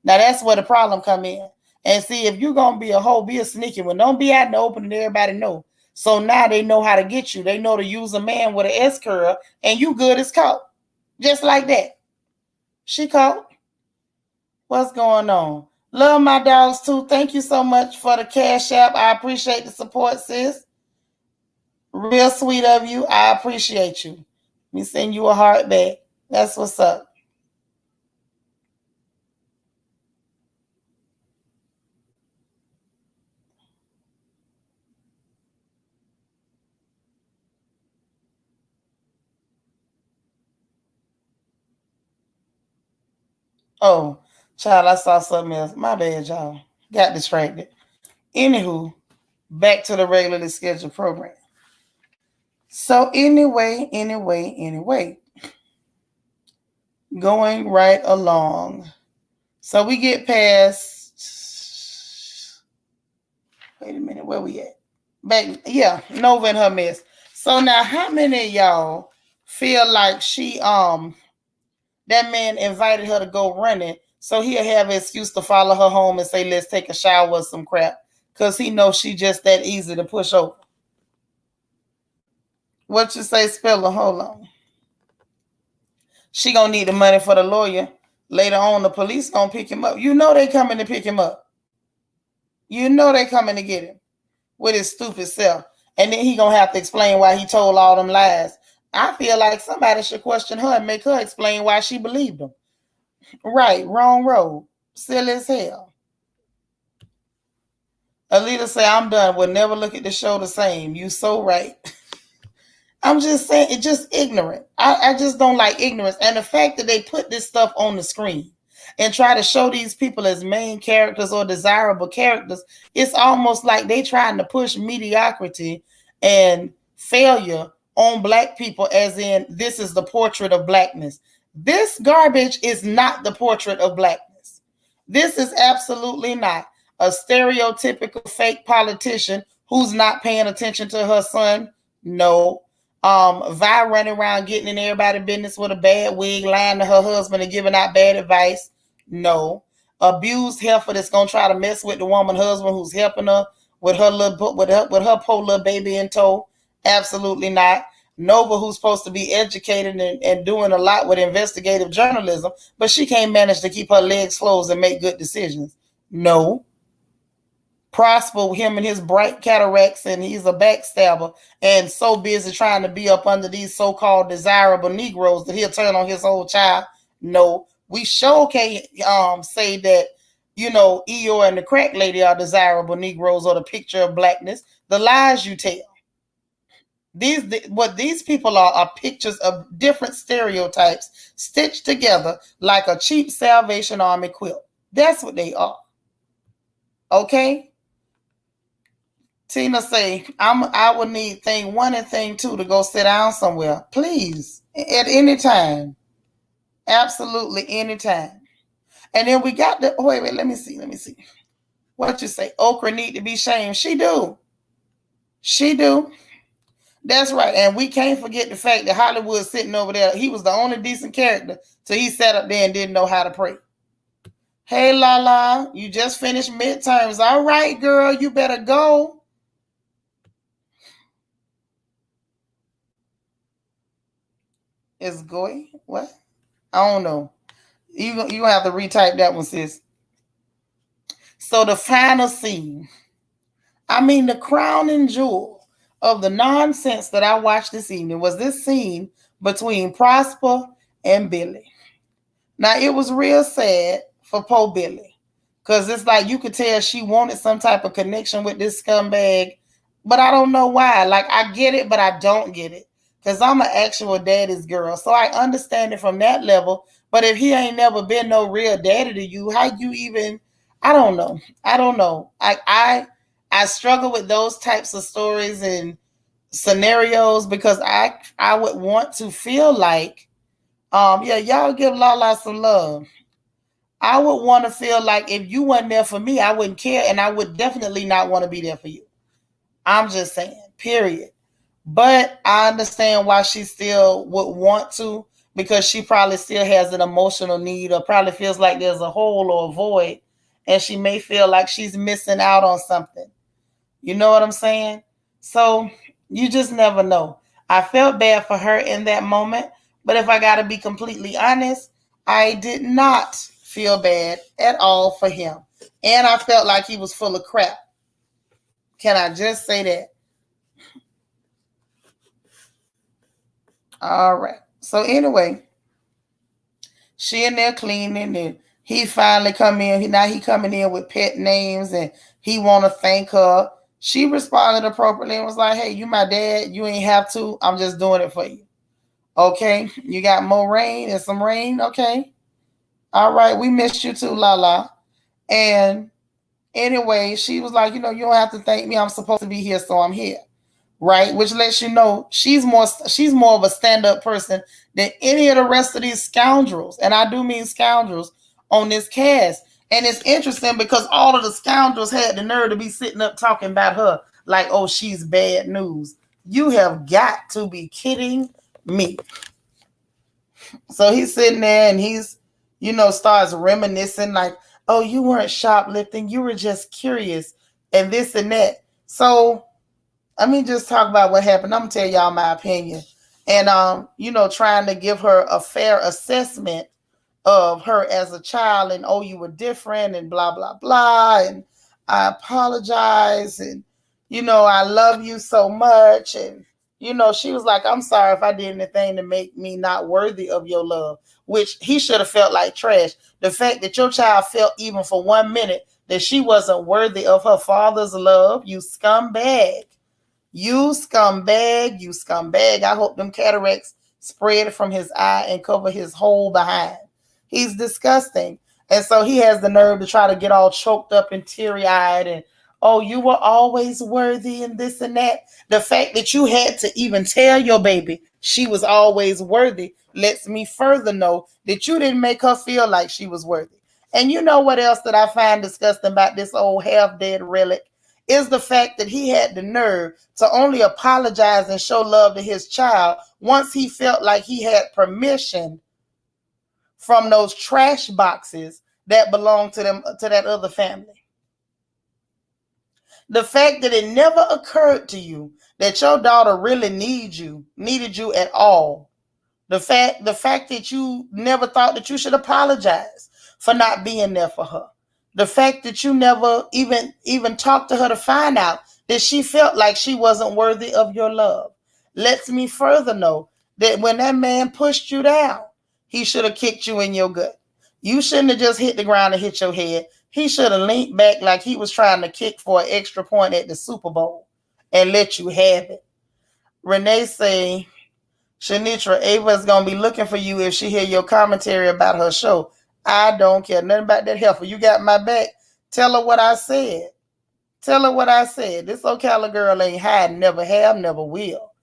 Now that's where the problem come in. And see, if you're going to be a hoe, be a sneaky one. Don't be out in the open and everybody know. So now they know how to get you. They know to use a man with an S-curl and you good as caught. Just like that. She caught. What's going on? Love my dogs too. Thank you so much for the Cash App. I appreciate the support, sis. Real sweet of you. I appreciate you. Let me send you a heart back. That's what's up. Oh, child, I saw something else. My bad, y'all. Got distracted. Anywho, back to the regularly scheduled program. So anyway, going right along. So we get past, wait a minute, where we at? Back, yeah, Nova and her mess. So now how many of y'all feel like that man invited her to go running so he'll have an excuse to follow her home and say, let's take a shower or some crap, because he knows she just that easy to push over. What you say, Spiller? Hold on. She gonna need the money for the lawyer. Later on, the police gonna pick him up. You know they coming to pick him up. You know they coming to get him with his stupid self. And then he gonna have to explain why he told all them lies. I feel like somebody should question her and make her explain why she believed him. Right, wrong road. Silly as hell. Alita say, I'm done. We'll never look at the show the same. You so right. I'm just saying, it's just ignorant. I just don't like ignorance. And the fact that they put this stuff on the screen and try to show these people as main characters or desirable characters, it's almost like they trying to push mediocrity and failure on black people, as in this is the portrait of blackness. This garbage is not the portrait of blackness. This is absolutely not a stereotypical fake politician who's not paying attention to her son. No. Vi running around getting in everybody's business with a bad wig, lying to her husband and giving out bad advice. No. Abused heifer that's gonna try to mess with the woman husband who's helping her with her little with her poor little baby in tow. Absolutely not. Nova, who's supposed to be educated and doing a lot with investigative journalism, but she can't manage to keep her legs closed and make good decisions. No. Prosper, him and his bright cataracts, and he's a backstabber and so busy trying to be up under these so-called desirable Negroes that he'll turn on his whole child. No. We sure can't say that, Eeyore and the crack lady are desirable Negroes or the picture of blackness. The lies you tell. What these people are pictures of different stereotypes stitched together like a cheap Salvation Army quilt. That's what they are. Okay? Tina say, I would need thing 1 and thing 2 to go sit down somewhere. Please. At any time. Absolutely any time. And then we got the wait, let me see. What you say? Okra need to be shamed. She do. That's right. And we can't forget the fact that Hollywood sitting over there. He was the only decent character. So he sat up there and didn't know how to pray. Hey, Lala, you just finished midterms. All right, girl, you better go. Is going? What? I don't know. You have to retype that one, sis. So the final scene. I mean, the crowning jewel of the nonsense that I watched this evening was this scene between Prosper and Billy. Now, it was real sad for poor Billy because it's like you could tell she wanted some type of connection with this scumbag, but I don't know why. Like, I get it, but I don't get it because I'm an actual daddy's girl. So I understand it from that level. But if he ain't never been no real daddy to you, how you even, I don't know. I struggle with those types of stories and scenarios because I would want to feel like, y'all give Lala some love. I would want to feel like if you weren't there for me, I wouldn't care, and I would definitely not want to be there for you. I'm just saying, period. But I understand why she still would want to, because she probably still has an emotional need or probably feels like there's a hole or a void, and she may feel like she's missing out on something. You know what I'm saying? So you just never know. I felt bad for her in that moment, but if I got to be completely honest, I did not feel bad at all for him. And I felt like he was full of crap. Can I just say that? All right. So anyway, she in there cleaning and he finally come in. Now he coming in with pet names and he want to thank her. She responded appropriately and was like, hey, you my dad. You ain't have to. I'm just doing it for you. Okay. You got more rain and some rain. Okay. All right. We missed you too, Lala. And anyway, she was like, you don't have to thank me. I'm supposed to be here, so I'm here. Right? Which lets you know she's more of a stand-up person than any of the rest of these scoundrels. And I do mean scoundrels on this cast. And it's interesting because all of the scoundrels had the nerve to be sitting up talking about her like, oh, she's bad news. You have got to be kidding me. So he's sitting there and he's, starts reminiscing like, oh, you weren't shoplifting. You were just curious and this and that. So let me just talk about what happened. I'm going to tell y'all my opinion. And, trying to give her a fair assessment of her as a child, and oh, you were different and blah blah blah, and I apologize, and I love you so much. And she was like, I'm sorry if I did anything to make me not worthy of your love, which he should have felt like trash. The fact that your child felt even for 1 minute that she wasn't worthy of her father's love, you scumbag. You scumbag, you scumbag. I hope them cataracts spread from his eye and cover his whole behind. He's disgusting. And so he has the nerve to try to get all choked up and teary eyed and, oh, you were always worthy and this and that. The fact that you had to even tell your baby she was always worthy lets me further know that you didn't make her feel like she was worthy. And you know what else that I find disgusting about this old half dead relic? Is the fact that he had the nerve to only apologize and show love to his child once he felt like he had permission from those trash boxes that belonged to them, to that other family. The fact that it never occurred to you that your daughter really needed you at all. The fact that you never thought that you should apologize for not being there for her. The fact that you never even talked to her to find out that she felt like she wasn't worthy of your love lets me further know that when that man pushed you down, he should have kicked you in your gut. You shouldn't have just hit the ground and hit your head. He should have leaned back like he was trying to kick for an extra point at the Super Bowl and let you have it. Renee say, Shanitra, Ava's going to be looking for you if she hear your commentary about her show. I don't care nothing about that heifer. You got my back. Tell her what I said. Tell her what I said. This Ocala girl ain't hiding. Never have, never will.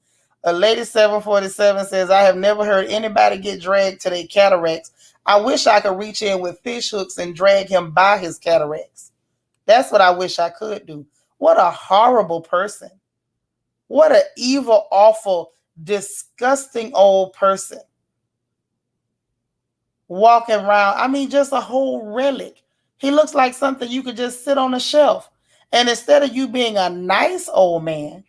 A lady 747 says, I have never heard anybody get dragged to their cataracts. I wish I could reach in with fish hooks and drag him by his cataracts. That's what I wish I could do. What a horrible person. What an evil, awful, disgusting old person. Walking around, I mean, just a whole relic. He looks like something you could just sit on a shelf. And instead of you being a nice old man,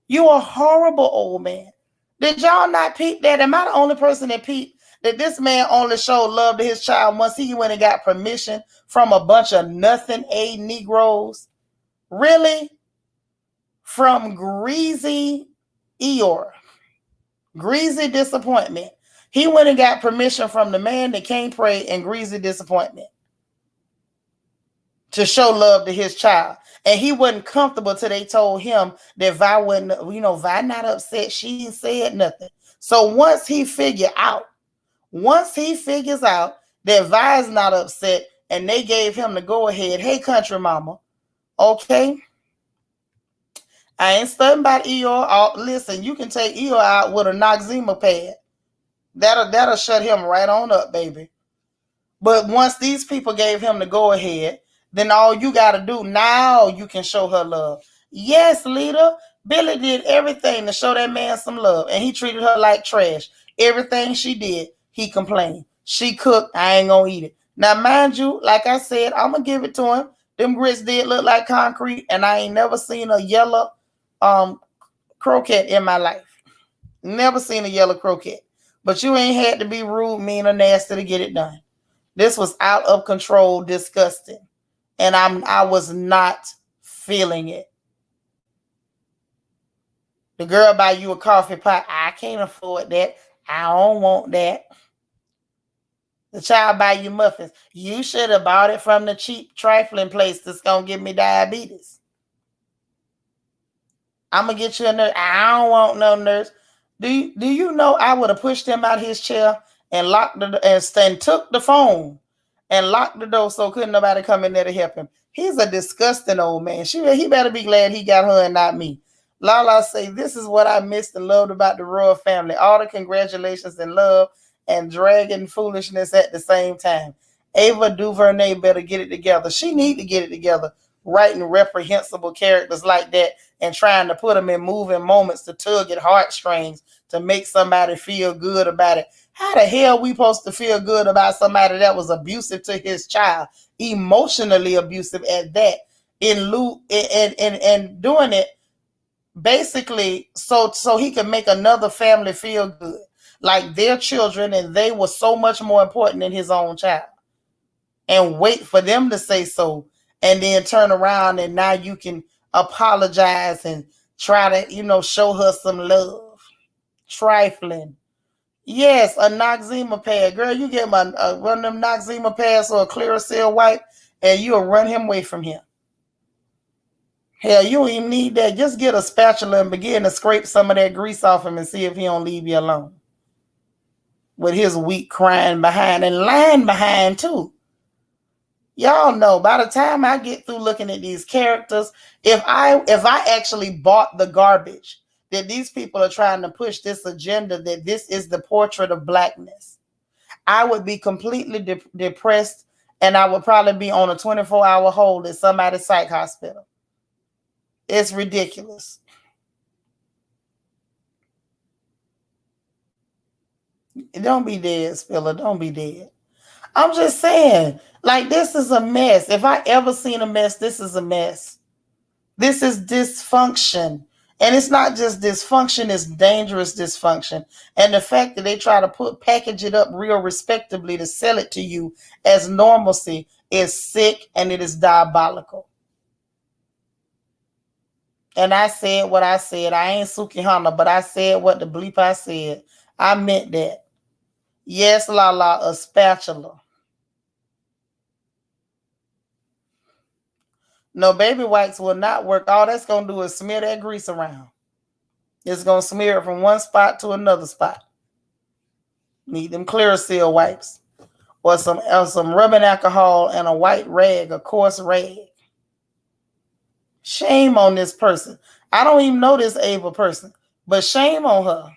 you're a horrible old man. Did y'all not peep that? Am I the only person that peeped that this man only showed love to his child once he went and got permission from a bunch of nothing A Negroes? Really? From greasy Eeyore. Greasy disappointment. He went and got permission from the man that can't pray and greasy disappointment to show love to his child. And he wasn't comfortable till they told him that Vi wasn't, Vi not upset. She ain't said nothing. So once he figures out that Vi's not upset and they gave him the go ahead, hey, country mama, okay, I ain't studying about Eeyore. Listen, you can take Eeyore out with a Noxzema pad. That'll shut him right on up, baby. But once these people gave him the go ahead, then all you got to do now, you can show her love. Yes, leader. Billy did everything to show that man some love, and he treated her like trash. Everything she did, he complained. She cooked, I ain't gonna eat it. Now, mind you, like I said, I'm gonna give it to him. Them grits did look like concrete, and I ain't never seen a yellow croquette in my life. Never seen a yellow croquette. But you ain't had to be rude, mean, or nasty to get it done. This was out of control, disgusting. And I was not feeling it. The girl buy you a coffee pot. I can't afford that. I don't want that. The child buy you muffins. You should have bought it from the cheap trifling place that's going to give me diabetes. I'm going to get you a nurse. I don't want no nurse. Do you know I would have pushed him out his chair and locked the and took the phone and locked the door so couldn't nobody come in there to help him. He's a disgusting old man. He better be glad he got her and not me. Lala say, this is what I missed and loved about the royal family. All the congratulations and love and dragging foolishness at the same time. Ava DuVernay better get it together. She need to get it together. Writing reprehensible characters like that and trying to put them in moving moments to tug at heartstrings to make somebody feel good about it. How the hell we supposed to feel good about somebody that was abusive to his child, emotionally abusive at that, and doing it basically so he could make another family feel good? like their children, and they were so much more important than his own child. And wait for them to say so, and then turn around and now you can apologize and try to, show her some love. Trifling. Yes, a Noxzema pad. Girl, you get one of them Noxzema pads or a Clearasil wipe, and you'll run him away from him. Hell, you don't even need that. Just get a spatula and begin to scrape some of that grease off him and see if he don't leave you alone. With his weak crying behind and lying behind too. Y'all know, by the time I get through looking at these characters, if I actually bought the garbage that these people are trying to push, this agenda that this is the portrait of blackness, I would be completely depressed, and I would probably be on a 24-hour hold at somebody's psych hospital. It's ridiculous. Don't be dead, Spiller. Don't be dead. I'm just saying, like, this is a mess. If I ever seen a mess, this is a mess. This is dysfunction. And it's not just dysfunction, it's dangerous dysfunction. And the fact that they try to package it up real respectably to sell it to you as normalcy is sick, and it is diabolical. And I said what I said. I ain't Suki Hana, but I said what the bleep I said. I meant that. Yes, Lala, a spatula. No, baby wipes will not work. All that's going to do is smear that grease around. It's going to smear it from one spot to another spot. Need them Clearasil wipes. Or some rubbing alcohol and a white rag, a coarse rag. Shame on this person. I don't even know this Ava person, but shame on her.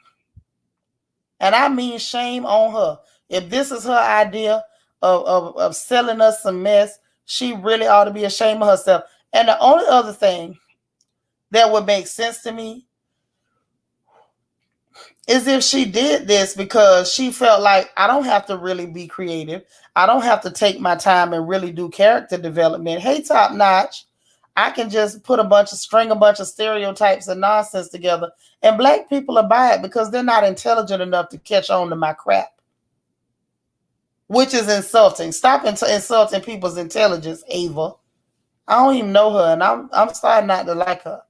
And I mean shame on her. If this is her idea of selling us some mess, she really ought to be ashamed of herself. And the only other thing that would make sense to me is if she did this because she felt like, I don't have to really be creative. I don't have to take my time and really do character development. Hey, Top Notch, I can just string a bunch of stereotypes and nonsense together, and black people will buy it because they're not intelligent enough to catch on to my crap, which is insulting. Stop insulting people's intelligence, Ava. I don't even know her, and I'm starting not to like her.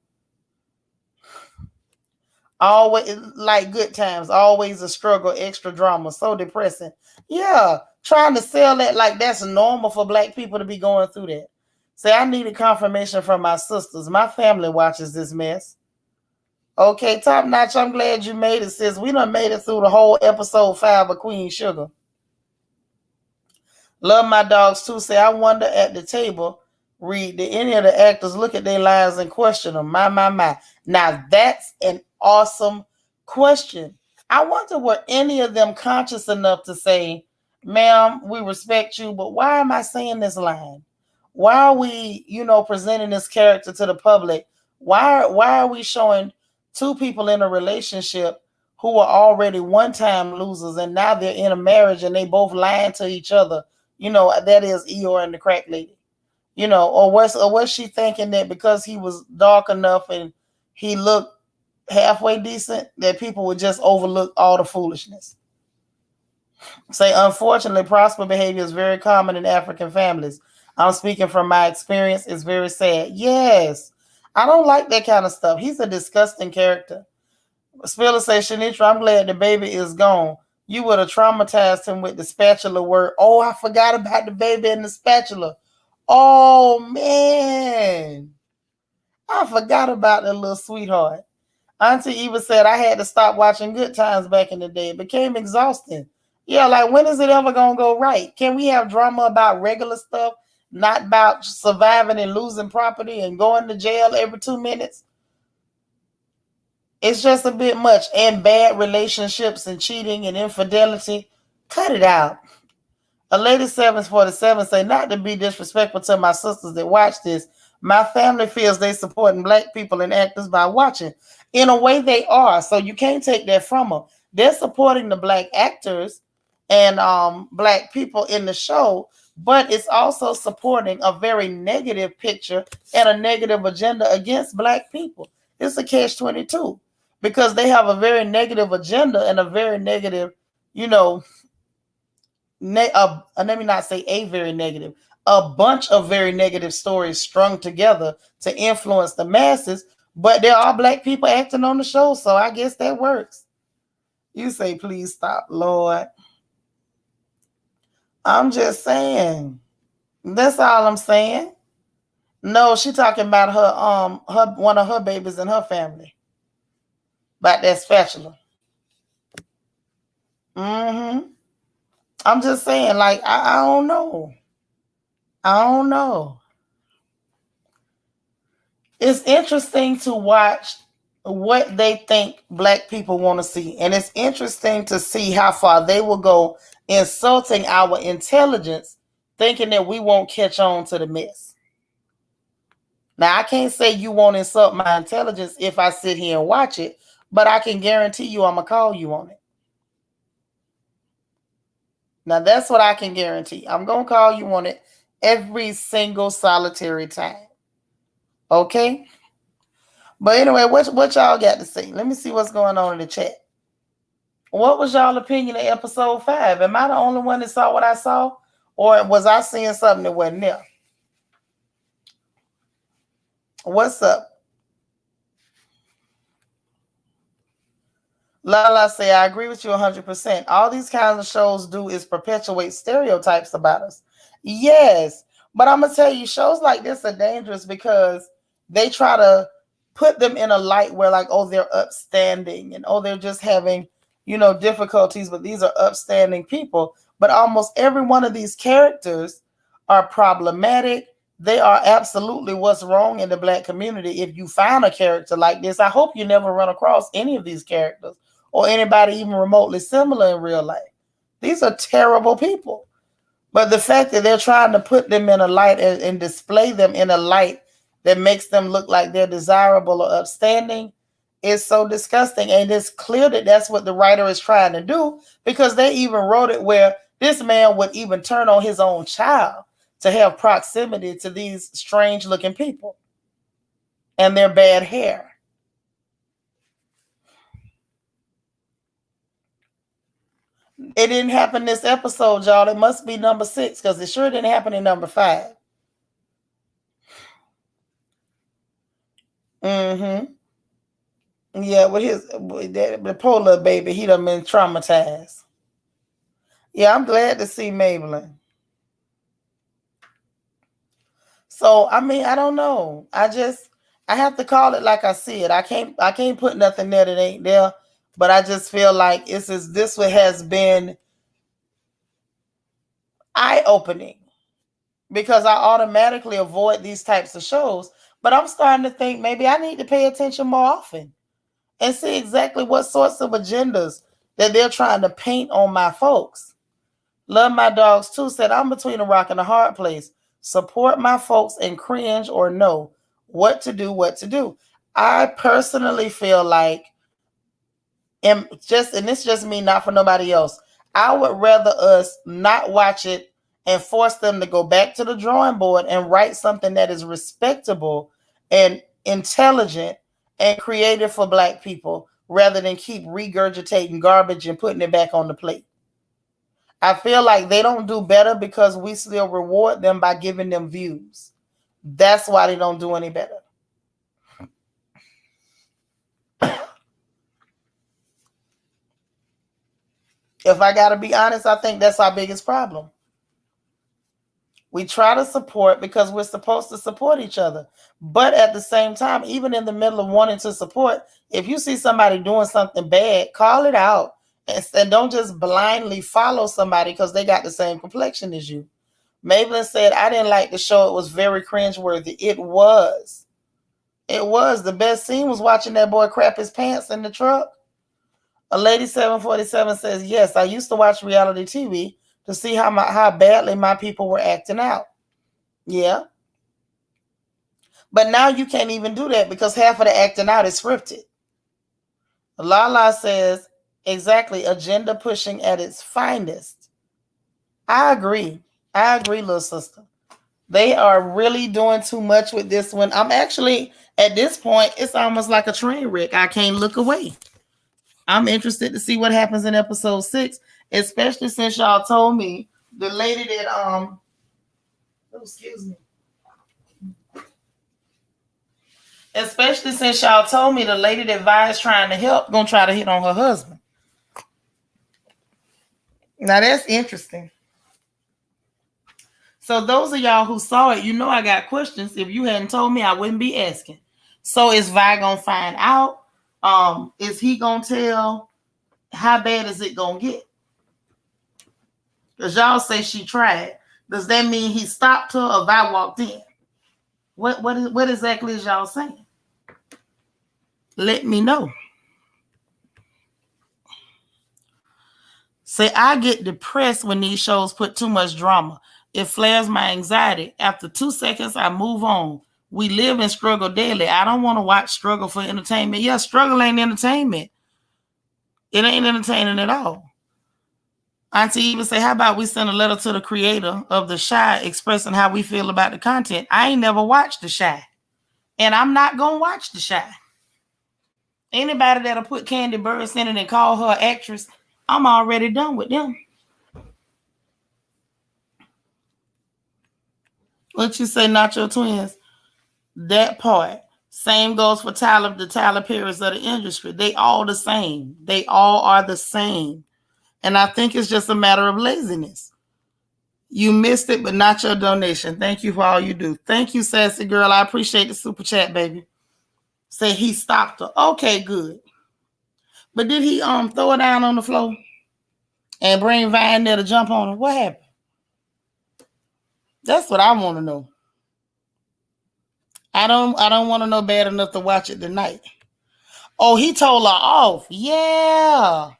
Always, like Good Times, always a struggle, extra drama, so depressing. Yeah, trying to sell that like that's normal for black people to be going through that. Say, I needed confirmation from my sisters. My family watches this mess. Okay, Top Notch, I'm glad you made it, sis. We done made it through the whole episode 5 of Queen Sugar. Love my dogs too. Say, I wonder at the table, read, did any of the actors look at their lines and question them? My. Now, that's an awesome question. I wonder were any of them conscious enough to say, ma'am, we respect you, but why am I saying this line? Why are we, presenting this character to the public? Why are we showing two people in a relationship who were already one-time losers and now they're in a marriage and they both lying to each other? That is Eeyore and the crack lady. Or was she thinking that because he was dark enough and he looked halfway decent that people would just overlook all the foolishness? Say, unfortunately, prosper behavior is very common in African families. I'm speaking from my experience. It's very sad. Yes. I don't like that kind of stuff. He's a disgusting character. Spiller says, Shanitra, I'm glad the baby is gone. You would have traumatized him with the spatula word. Oh, I forgot about the baby and the spatula. Oh, man. I forgot about that little sweetheart. Auntie Eva said, I had to stop watching Good Times back in the day. It became exhausting. Yeah, like, when is it ever going to go right? Can we have drama about regular stuff, not about surviving and losing property and going to jail every 2 minutes? It's just a bit much. And bad relationships and cheating and infidelity. Cut it out. A lady 747 say, not to be disrespectful to my sisters that watch this, my family feels they supporting black people and actors by watching. In a way they are, so you can't take that from them. They're supporting the black actors and black people in the show, but it's also supporting a very negative picture and a negative agenda against black people. It's a catch-22. because they have a very negative agenda and a very negative, you know, let me not say a very negative, a bunch of very negative stories strung together to influence the masses. But there are black people acting on the show, so I guess that works. You say, please stop, Lord. I'm just saying. That's all I'm saying. No, she talking about her one of her babies in her family. About that spatula. Mm-hmm. I'm just saying, like, I don't know. I don't know. It's interesting to watch what they think black people want to see. And it's interesting to see how far they will go insulting our intelligence, thinking that we won't catch on to the mess. Now, I can't say you won't insult my intelligence if I sit here and watch it, but I can guarantee you I'm going to call you on it. Now, that's what I can guarantee. I'm going to call you on it every single solitary time. Okay? But anyway, what y'all got to say? Let me see what's going on in the chat. What was y'all opinion of episode 5? Am I the only one that saw what I saw? Or was I seeing something that wasn't there? What's up? Lala say, I agree with you 100%. All these kinds of shows do is perpetuate stereotypes about us. Yes, but I'm going to tell you, shows like this are dangerous because they try to put them in a light where, like, oh, they're upstanding and, oh, they're just having, difficulties, but these are upstanding people. But almost every one of these characters are problematic. They are absolutely what's wrong in the black community. If you find a character like this, I hope you never run across any of these characters or anybody even remotely similar in real life. These are terrible people. But the fact that they're trying to put them in a light and display them in a light that makes them look like they're desirable or upstanding is so disgusting. And it's clear that that's what the writer is trying to do, because they even wrote it where this man would even turn on his own child to have proximity to these strange looking people and their bad hair. It didn't happen this episode, y'all. It must be number 6 because it sure didn't happen in number 5. Mm-hmm. Yeah, with the poor little baby, he done been traumatized. Yeah, I'm glad to see Maybelline. So, I mean, I don't know. I have to call it like I see it. I can't put nothing there that ain't there. But I just feel like this has been eye-opening because I automatically avoid these types of shows. But I'm starting to think maybe I need to pay attention more often and see exactly what sorts of agendas that they're trying to paint on my folks. Love my dogs too said, I'm between a rock and a hard place. Support my folks and cringe or know what to do. I personally feel like, and it's just me, not for nobody else, I would rather us not watch it and force them to go back to the drawing board and write something that is respectable and intelligent and creative for black people rather than keep regurgitating garbage and putting it back on the plate. I feel like they don't do better because we still reward them by giving them views. That's why they don't do any better. If I got to be honest, I think that's our biggest problem. We try to support because we're supposed to support each other. But at the same time, even in the middle of wanting to support, if you see somebody doing something bad, call it out. And don't just blindly follow somebody because they got the same complexion as you. Maybelline said, I didn't like the show. It was very cringeworthy. It was. It was. The best scene was watching that boy crap his pants in the truck. A lady 747 says, yes, I used to watch reality TV to see how badly my people were acting out. Yeah. But now you can't even do that because half of the acting out is scripted. Lala says, exactly, agenda pushing at its finest. I agree, little sister. They are really doing too much with this one. I'm actually, at this point, it's almost like a train wreck. I can't look away. I'm interested to see what happens in episode 6, especially since y'all told me the lady that oh, excuse me. Especially since y'all told me the lady that Vi is trying to help gonna try to hit on her husband. Now that's interesting. So those of y'all who saw it, you know I got questions. If you hadn't told me, I wouldn't be asking. So is Vi gonna find out? Is he gonna tell? How bad is it gonna get? Because y'all say she tried. Does that mean he stopped her or Vi walked in? What exactly is y'all saying? Let me know. Say, I get depressed when these shows put too much drama. It flares my anxiety. After 2 seconds, I move on. We live in struggle daily. I don't want to watch struggle for entertainment. Yeah, struggle ain't entertainment. It ain't entertaining at all. Auntie even say, how about we send a letter to the creator of The Shy expressing how we feel about the content? I ain't never watched The Shy. And I'm not going to watch The Shy. Anybody that'll put Candy Burris in it and call her actress, I'm already done with them. What you say, not your twins? That part. Same goes for Tyler, the Tyler Perry's of the industry. They all the same. They all are the same. And I think it's just a matter of laziness. You missed it, but not your donation. Thank you for all you do. Thank you, Sassy Girl. I appreciate the super chat, baby. Say he stopped her. Okay, good. But did he throw her down on the floor and bring Vine there to jump on her? What happened? That's what I want to know. I don't want to know bad enough to watch it tonight. Oh, he told her off. Yeah.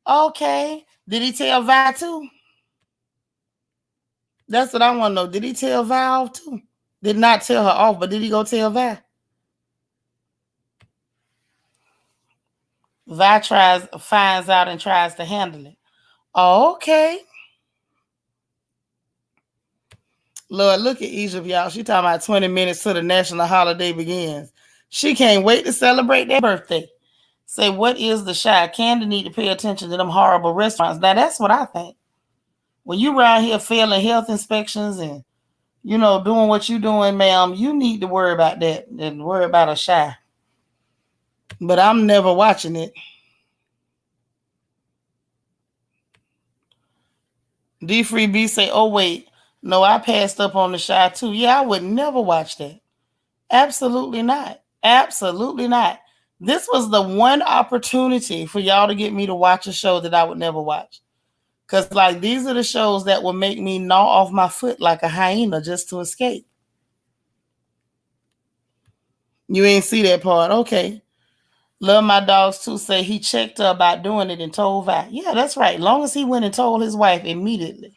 Okay. Did he tell Vi too? That's what I want to know. Did he tell Vi off too? Did not tell her off, but did he go tell Vi? Vi finds out and tries to handle it. Oh, okay. Lord, look at Egypt, y'all. She talking about 20 minutes till the national holiday begins. She can't wait to celebrate their birthday. Say, what is The Shy? Candy need to pay attention to them horrible restaurants. Now, that's what I think. When you around here failing health inspections and, doing what you doing, ma'am, you need to worry about that and worry about a Shy. But I'm never watching it. D3B say, oh, wait. No, I passed up on The Shy too. Yeah, I would never watch that. Absolutely not. Absolutely not. This was the one opportunity for y'all to get me to watch a show that I would never watch. Because, these are the shows that will make me gnaw off my foot like a hyena just to escape. You ain't see that part. Okay. Love my dogs too. Say he checked her about doing it and told Vi. Yeah, that's right. Long as he went and told his wife immediately.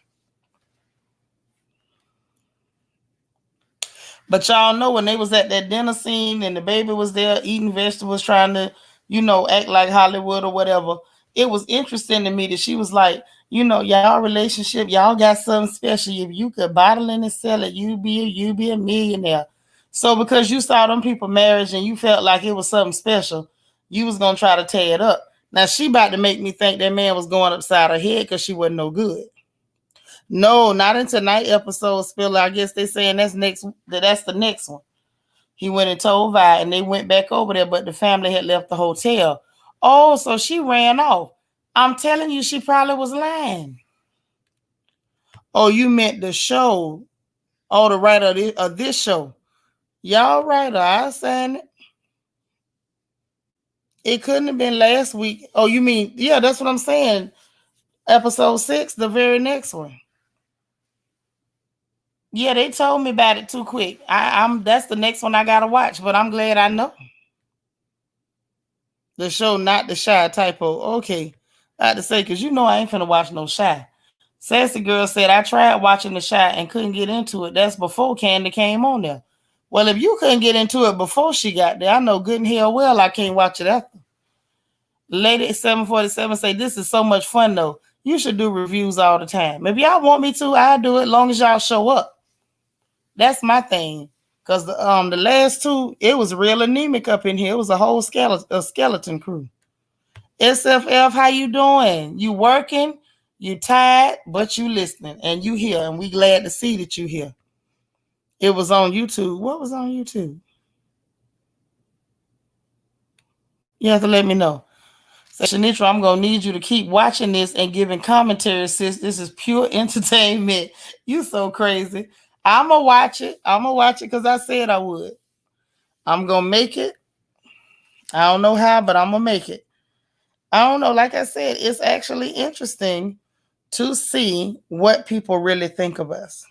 But y'all know when they was at that dinner scene and the baby was there eating vegetables, trying to, act like Hollywood or whatever. It was interesting to me that she was like, y'all relationship, y'all got something special. If you could bottle it and sell it, you be a millionaire. So because you saw them people marriage and you felt like it was something special, you was gonna try to tear it up. Now she about to make me think that man was going upside her head because she wasn't no good. No, not in tonight episode, Spiller. I guess they saying that's the next one. He went and told Vi, and they went back over there, but the family had left the hotel. Oh, so she ran off. I'm telling you, she probably was lying. Oh, you meant the show. Oh, the writer of this show. Y'all right, I saying it. It couldn't have been last week. Oh, you mean, yeah, that's what I'm saying. Episode 6, the very next one. Yeah, they told me about it too quick. That's the next one I gotta watch, but I'm glad I know. The show, not The Shy typo. Okay. I had to say, because I ain't finna watch no Shy. Sassy Girl said, I tried watching The Shy and couldn't get into it. That's before Candy came on there. Well, if you couldn't get into it before she got there, I know good and hell well I can't watch it after. Lady 747 say, this is so much fun though. You should do reviews all the time. If y'all want me to, I'll do it as long as y'all show up. That's my thing. Cause the last two, it was real anemic up in here. It was a whole skeleton crew. SFF, how you doing? You working? You tired, but you listening, and you here, and we glad to see that you here. It was on YouTube. What was on YouTube? You have to let me know. So, Shanitra, I'm gonna need you to keep watching this and giving commentary, sis. This is pure entertainment. You so crazy. I'ma watch it. I'ma watch it because I said I would. I'm gonna make it. I don't know how, but I'm gonna make it. I don't know. Like I said, it's actually interesting to see what people really think of us.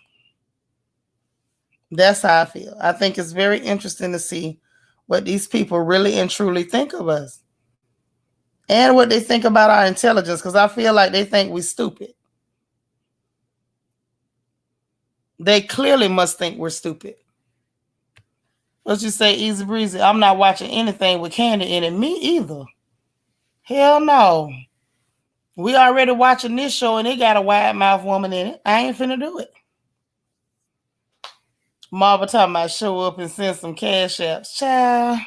That's how I feel. I think it's very interesting to see what these people really and truly think of us and what they think about our intelligence, because I feel like they think we're stupid. They clearly must think we're stupid. Let's just say easy breezy. I'm not watching anything with candy in it. Me either. Hell no. We already watching this show and it got a wide mouth woman in it. I ain't finna do it. Marva talking about show up and send some cash apps. Child.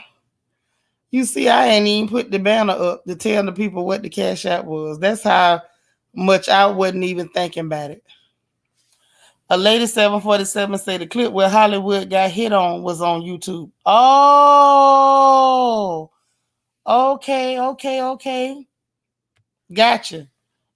You see, I ain't even put the banner up to tell the people what the cash app was. That's how much I wasn't even thinking about it. A lady 747 say the clip where Hollywood got hit on was on YouTube. Oh, okay. Gotcha.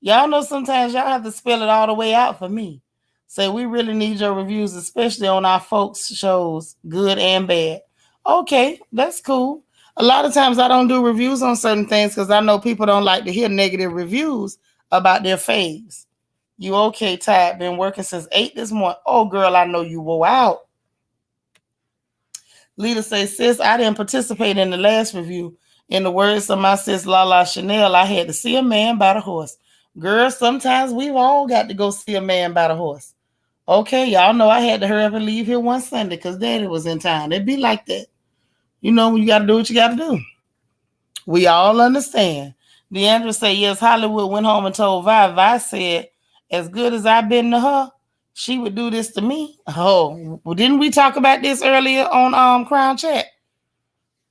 Y'all know sometimes y'all have to spell it all the way out for me. Say we really need your reviews, especially on our folks shows, good and bad. Okay, that's cool. A lot of times I don't do reviews on certain things because I know people don't like to hear negative reviews about their faves. You okay, Ty? Been working since 8 this morning. Oh, girl, I know you wore out. Lita says, sis, I didn't participate in the last review. In the words of my sis Lala Chanel, I had to see a man by the horse. Girl, sometimes we've all got to go see a man by the horse. Okay, y'all know I had to hurry up and leave here one Sunday because Daddy was in town. It'd be like that. You know, you got to do what you got to do. We all understand. Deandra said, yes, Hollywood went home and told Vi said, as good as I've been to her, she would do this to me. Oh, well, didn't we talk about this earlier on Crown Chat?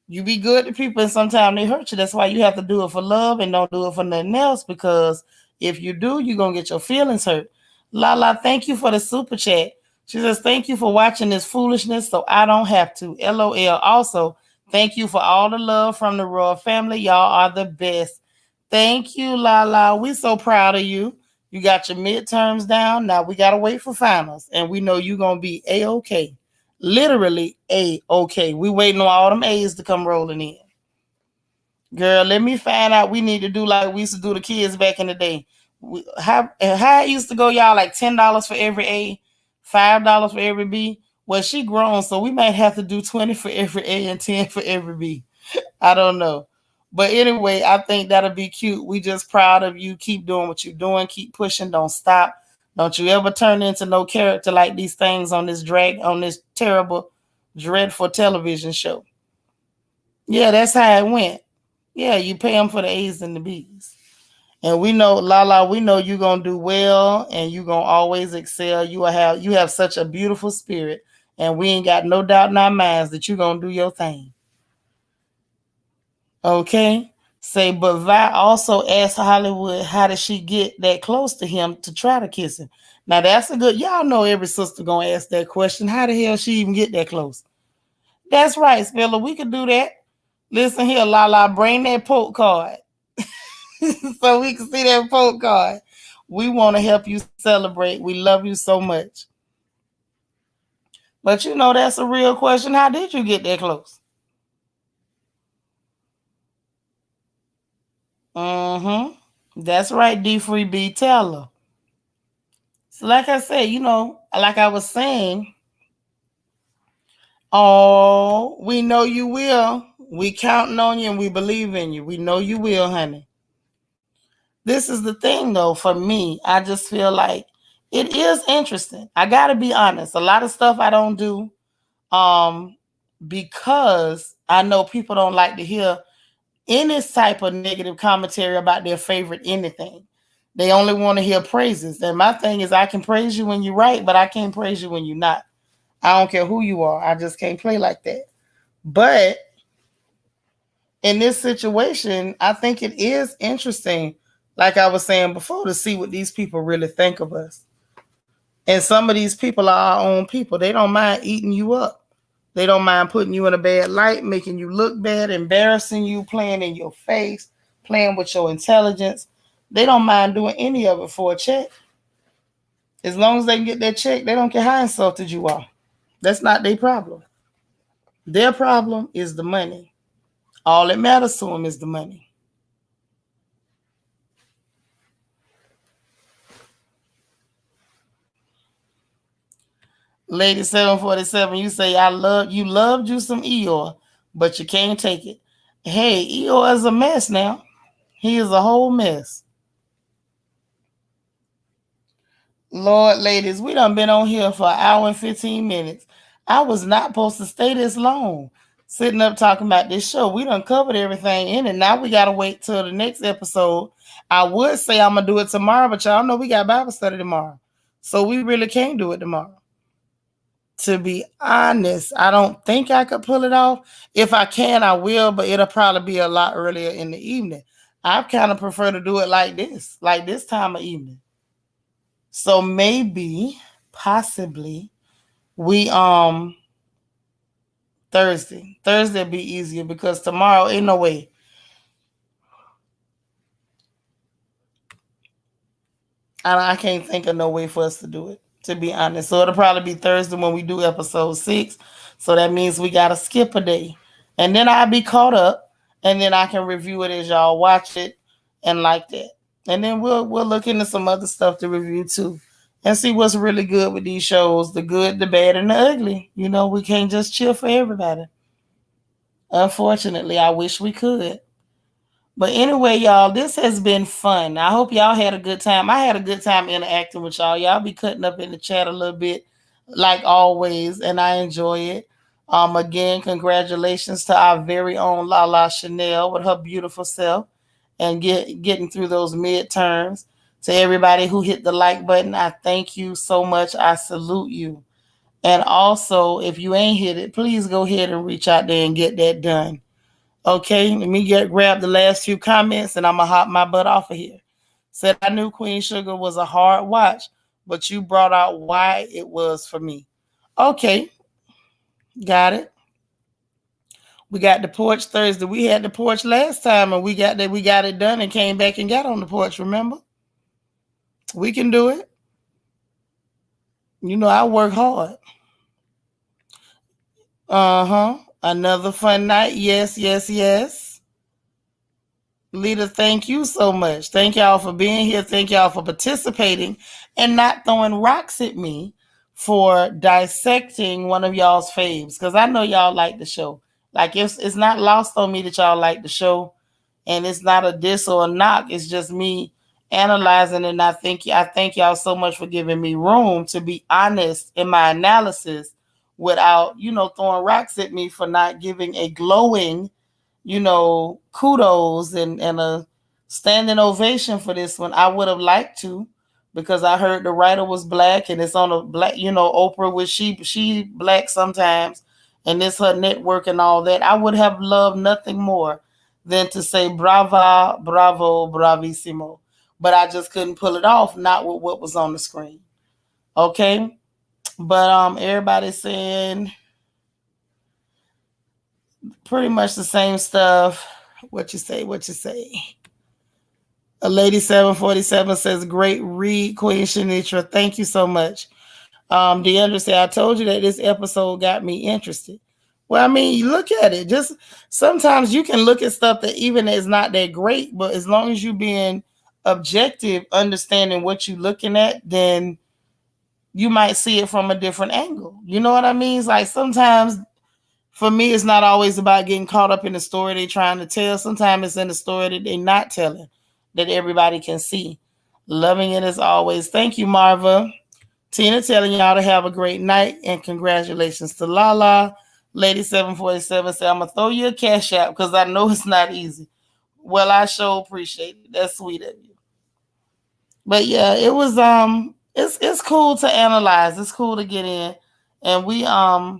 You be good to people and sometimes they hurt you. That's why you have to do it for love and don't do it for nothing else, because if you do, you're going to get your feelings hurt. Lala, thank you for the super chat. She says, thank you for watching this foolishness so I don't have to. LOL. Also, thank you for all the love from the royal family. Y'all are the best. Thank you, Lala. We're so proud of you. You got your midterms down. Now we got to wait for finals. And we know you're going to be A-okay. Literally A-okay. We waiting on all them A's to come rolling in. Girl, let me find out. We need to do like we used to do the kids back in the day. How it used to go, y'all, like $10 for every A, $5 for every B. Well, she grown, so we might have to do 20 for every A and 10 for every B. I don't know. But anyway, I think that'll be cute. We just proud of you. Keep doing what you're doing. Keep pushing. Don't stop. Don't you ever turn into no character like these things on this terrible, dreadful television show. Yeah, that's how it went. Yeah, you pay them for the A's and the B's. And we know, Lala, we know you're going to do well and you're going to always excel. You have such a beautiful spirit. And we ain't got no doubt in our minds that you're going to do your thing. Okay? Say, but Vi also asked Hollywood, how did she get that close to him to try to kiss him? Now, that's a good, y'all know every sister going to ask that question. How the hell she even get that close? That's right, Spiller. We could do that. Listen here, Lala, bring that poke card. So we can see that poke card. We want to help you celebrate. We love you so much. But you know, that's a real question. How did you get that close? That's right, D3B Teller. So like I said, you know, like I was saying, oh, we know you will. We counting on you and we believe in you. We know you will, honey. This is the thing, though, for me. I just feel like it is interesting. I got to be honest. A lot of stuff I don't do because I know people don't like to hear any type of negative commentary about their favorite anything. They only want to hear praises. And my thing is I can praise you when you're right, but I can't praise you when you're not. I don't care who you are. I just can't play like that. But in this situation, I think it is interesting, like I was saying before, to see what these people really think of us. And some of these people are our own people. They don't mind eating you up. They don't mind putting you in a bad light, making you look bad, embarrassing you, playing in your face, playing with your intelligence. They don't mind doing any of it for a check. As long as they can get that check, they don't care how insulted you are. That's not their problem. Their problem is the money. All that matters to them is the money. Lady 747, you say loved you some Eeyore, but you can't take it. Hey, Eeyore is a mess now. He is a whole mess. Lord, ladies, we done been on here for an hour and 15 minutes. I was not supposed to stay this long sitting up talking about this show. We done covered everything in it. Now we got to wait till the next episode. I would say I'm going to do it tomorrow, but y'all know we got Bible study tomorrow. So we really can't do it tomorrow. To be honest, I don't think I could pull it off. If I can, I will, but it'll probably be a lot earlier in the evening. I kind of prefer to do it like this time of evening. So maybe, possibly, we Thursday will be easier because tomorrow ain't no way. I can't think of no way for us to do it, to be honest. So it'll probably be Thursday when we do episode 6. So that means we gotta skip a day. And then I'll be caught up and then I can review it as y'all watch it and like that. And then we'll look into some other stuff to review too. And see what's really good with these shows, the good, the bad, and the ugly. You know, we can't just chill for everybody. Unfortunately, I wish we could. But anyway, y'all, this has been fun. I hope y'all had a good time. I had a good time interacting with y'all. Y'all be cutting up in the chat a little bit, like always, and I enjoy it. Again, congratulations to our very own Lala Chanel with her beautiful self and getting through those midterms. To everybody who hit the like button, I thank you so much. I salute you. And also, if you ain't hit it, please go ahead and reach out there and get that done. Okay, let me grab the last few comments and I'm going to hop my butt off of here. Said, I knew Queen Sugar was a hard watch, but you brought out why it was for me. Okay, got it. We got the porch Thursday. We had the porch last time and we got it done and came back and got on the porch, remember? We can do it. You know, I work hard. Another fun night. Yes, yes, yes. Lita, thank you so much. Thank y'all for being here. Thank y'all for participating and not throwing rocks at me for dissecting one of y'all's faves. Because I know y'all like the show. Like, it's not lost on me that y'all like the show. And it's not a diss or a knock. It's just me analyzing. And I thank y'all so much for giving me room to be honest in my analysis without, throwing rocks at me for not giving a glowing kudos and a standing ovation for this one. I would have liked to, because I heard the writer was black and it's on a black, Oprah, which she black sometimes, and it's her network and all that. I would have loved nothing more than to say brava, bravo, bravissimo. But I just couldn't pull it off, not with what was on the screen. Okay? But everybody's saying pretty much the same stuff. What you say? A lady 747 says, great read, Queen Shanitra. Thank you so much. Deandra said, I told you that this episode got me interested. Well, I mean, you look at it. Just sometimes you can look at stuff that even is not that great, but as long as you being objective, understanding what you're looking at, then you might see it from a different angle. You know what I mean? It's like sometimes for me, it's not always about getting caught up in the story they're trying to tell. Sometimes it's in the story that they're not telling, that everybody can see. Loving it as always. Thank you, Marva. Tina telling y'all to have a great night and congratulations to Lala. Lady 747 said, I'm going to throw you a cash app because I know it's not easy. Well, I sure appreciate it. That's sweet of you. But yeah, it was it's cool to analyze. It's cool to get in And I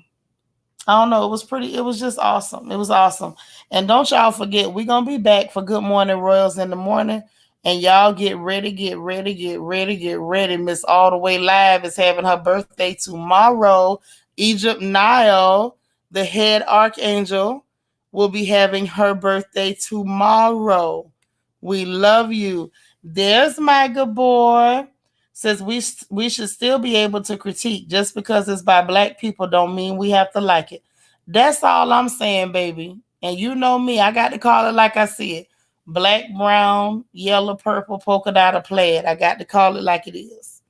don't know. It was pretty. It was just awesome. It was awesome. And don't y'all forget, we're going to be back for Good Morning Royals in the morning. And y'all get ready, get ready, get ready, get ready. Miss All the Way Live is having her birthday tomorrow. Egypt Nile, the head archangel, will be having her birthday tomorrow. We love you. There's my Gabor. Says we should still be able to critique. Just because it's by black people don't mean we have to like it. That's all I'm saying, baby. And you know me, I got to call it like I see it. Black, brown, yellow, purple, polka dot, or plaid. I got to call it like it is.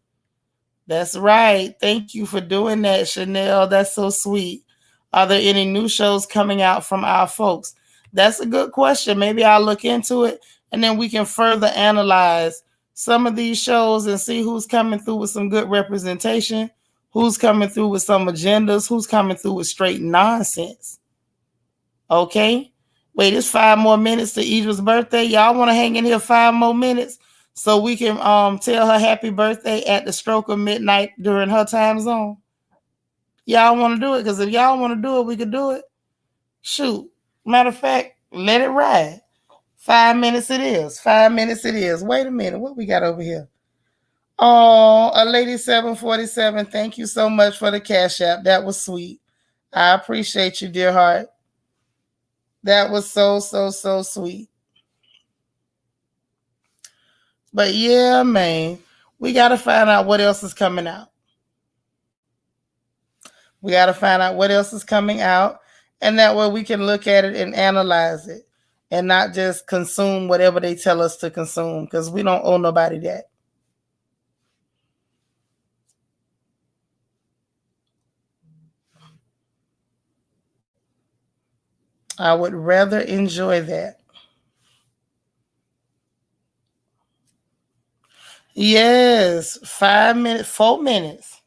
That's right. Thank you for doing that, Chanel. That's so sweet. Are there any new shows coming out from our folks? That's a good question. Maybe I'll look into it and then we can further analyze some of these shows and see who's coming through with some good representation, who's coming through with some agendas, who's coming through with straight nonsense. Okay? Wait, it's 5 more minutes to Idra's birthday. Y'all want to hang in here 5 more minutes so we can tell her happy birthday at the stroke of midnight during her time zone? Y'all want to do it? Because if y'all want to do it, we could do it. Shoot. Matter of fact, let it ride. 5 minutes it is. 5 minutes it is. Wait a minute. What we got over here? Oh, a lady 747. Thank you so much for the cash app. That was sweet. I appreciate you, dear heart. That was so, so, so sweet. But yeah, man, we got to find out what else is coming out. We got to find out what else is coming out. And that way we can look at it and analyze it and not just consume whatever they tell us to consume because we don't owe nobody that. I would rather enjoy that. Yes, 5 minutes, 4 minutes.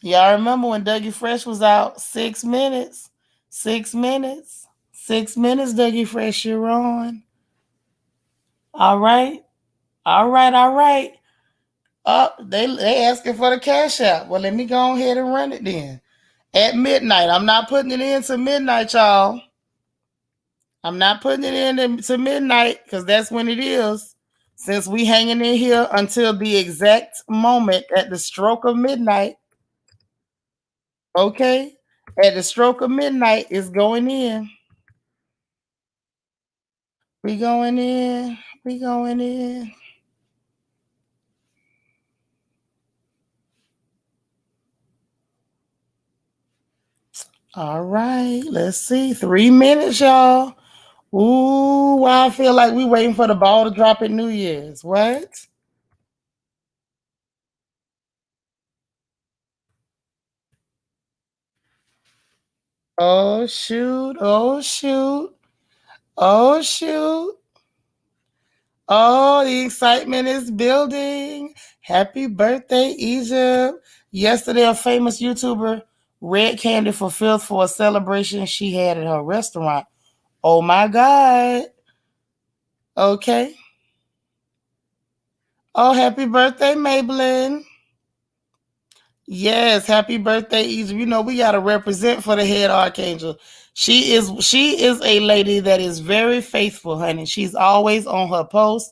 Y'all remember when Dougie Fresh was out? 6 minutes. 6 minutes. 6 minutes, Dougie Fresh, you're on. All right. All right. All right. They asking for the cash out. Well, let me go ahead and run it then. At midnight. I'm not putting it in to midnight, y'all. I'm not putting it in to midnight because that's when it is. Since we hanging in here until the exact moment at the stroke of midnight. Okay? At the stroke of midnight, it's going in. We going in. We going in. All right. Let's see. 3 minutes, y'all. Ooh, why I feel like we waiting for the ball to drop at New Year's. What? Oh shoot. Oh shoot. Oh shoot. Oh, the excitement is building. Happy birthday, Egypt. Yesterday, a famous YouTuber red candy for filth for a celebration she had at her restaurant. Oh my God. Okay. Oh, happy birthday, Maybelline. Yes, happy birthday, Egypt. You know, we gotta represent for the head archangel. She is a lady that is very faithful, honey. She's always on her post,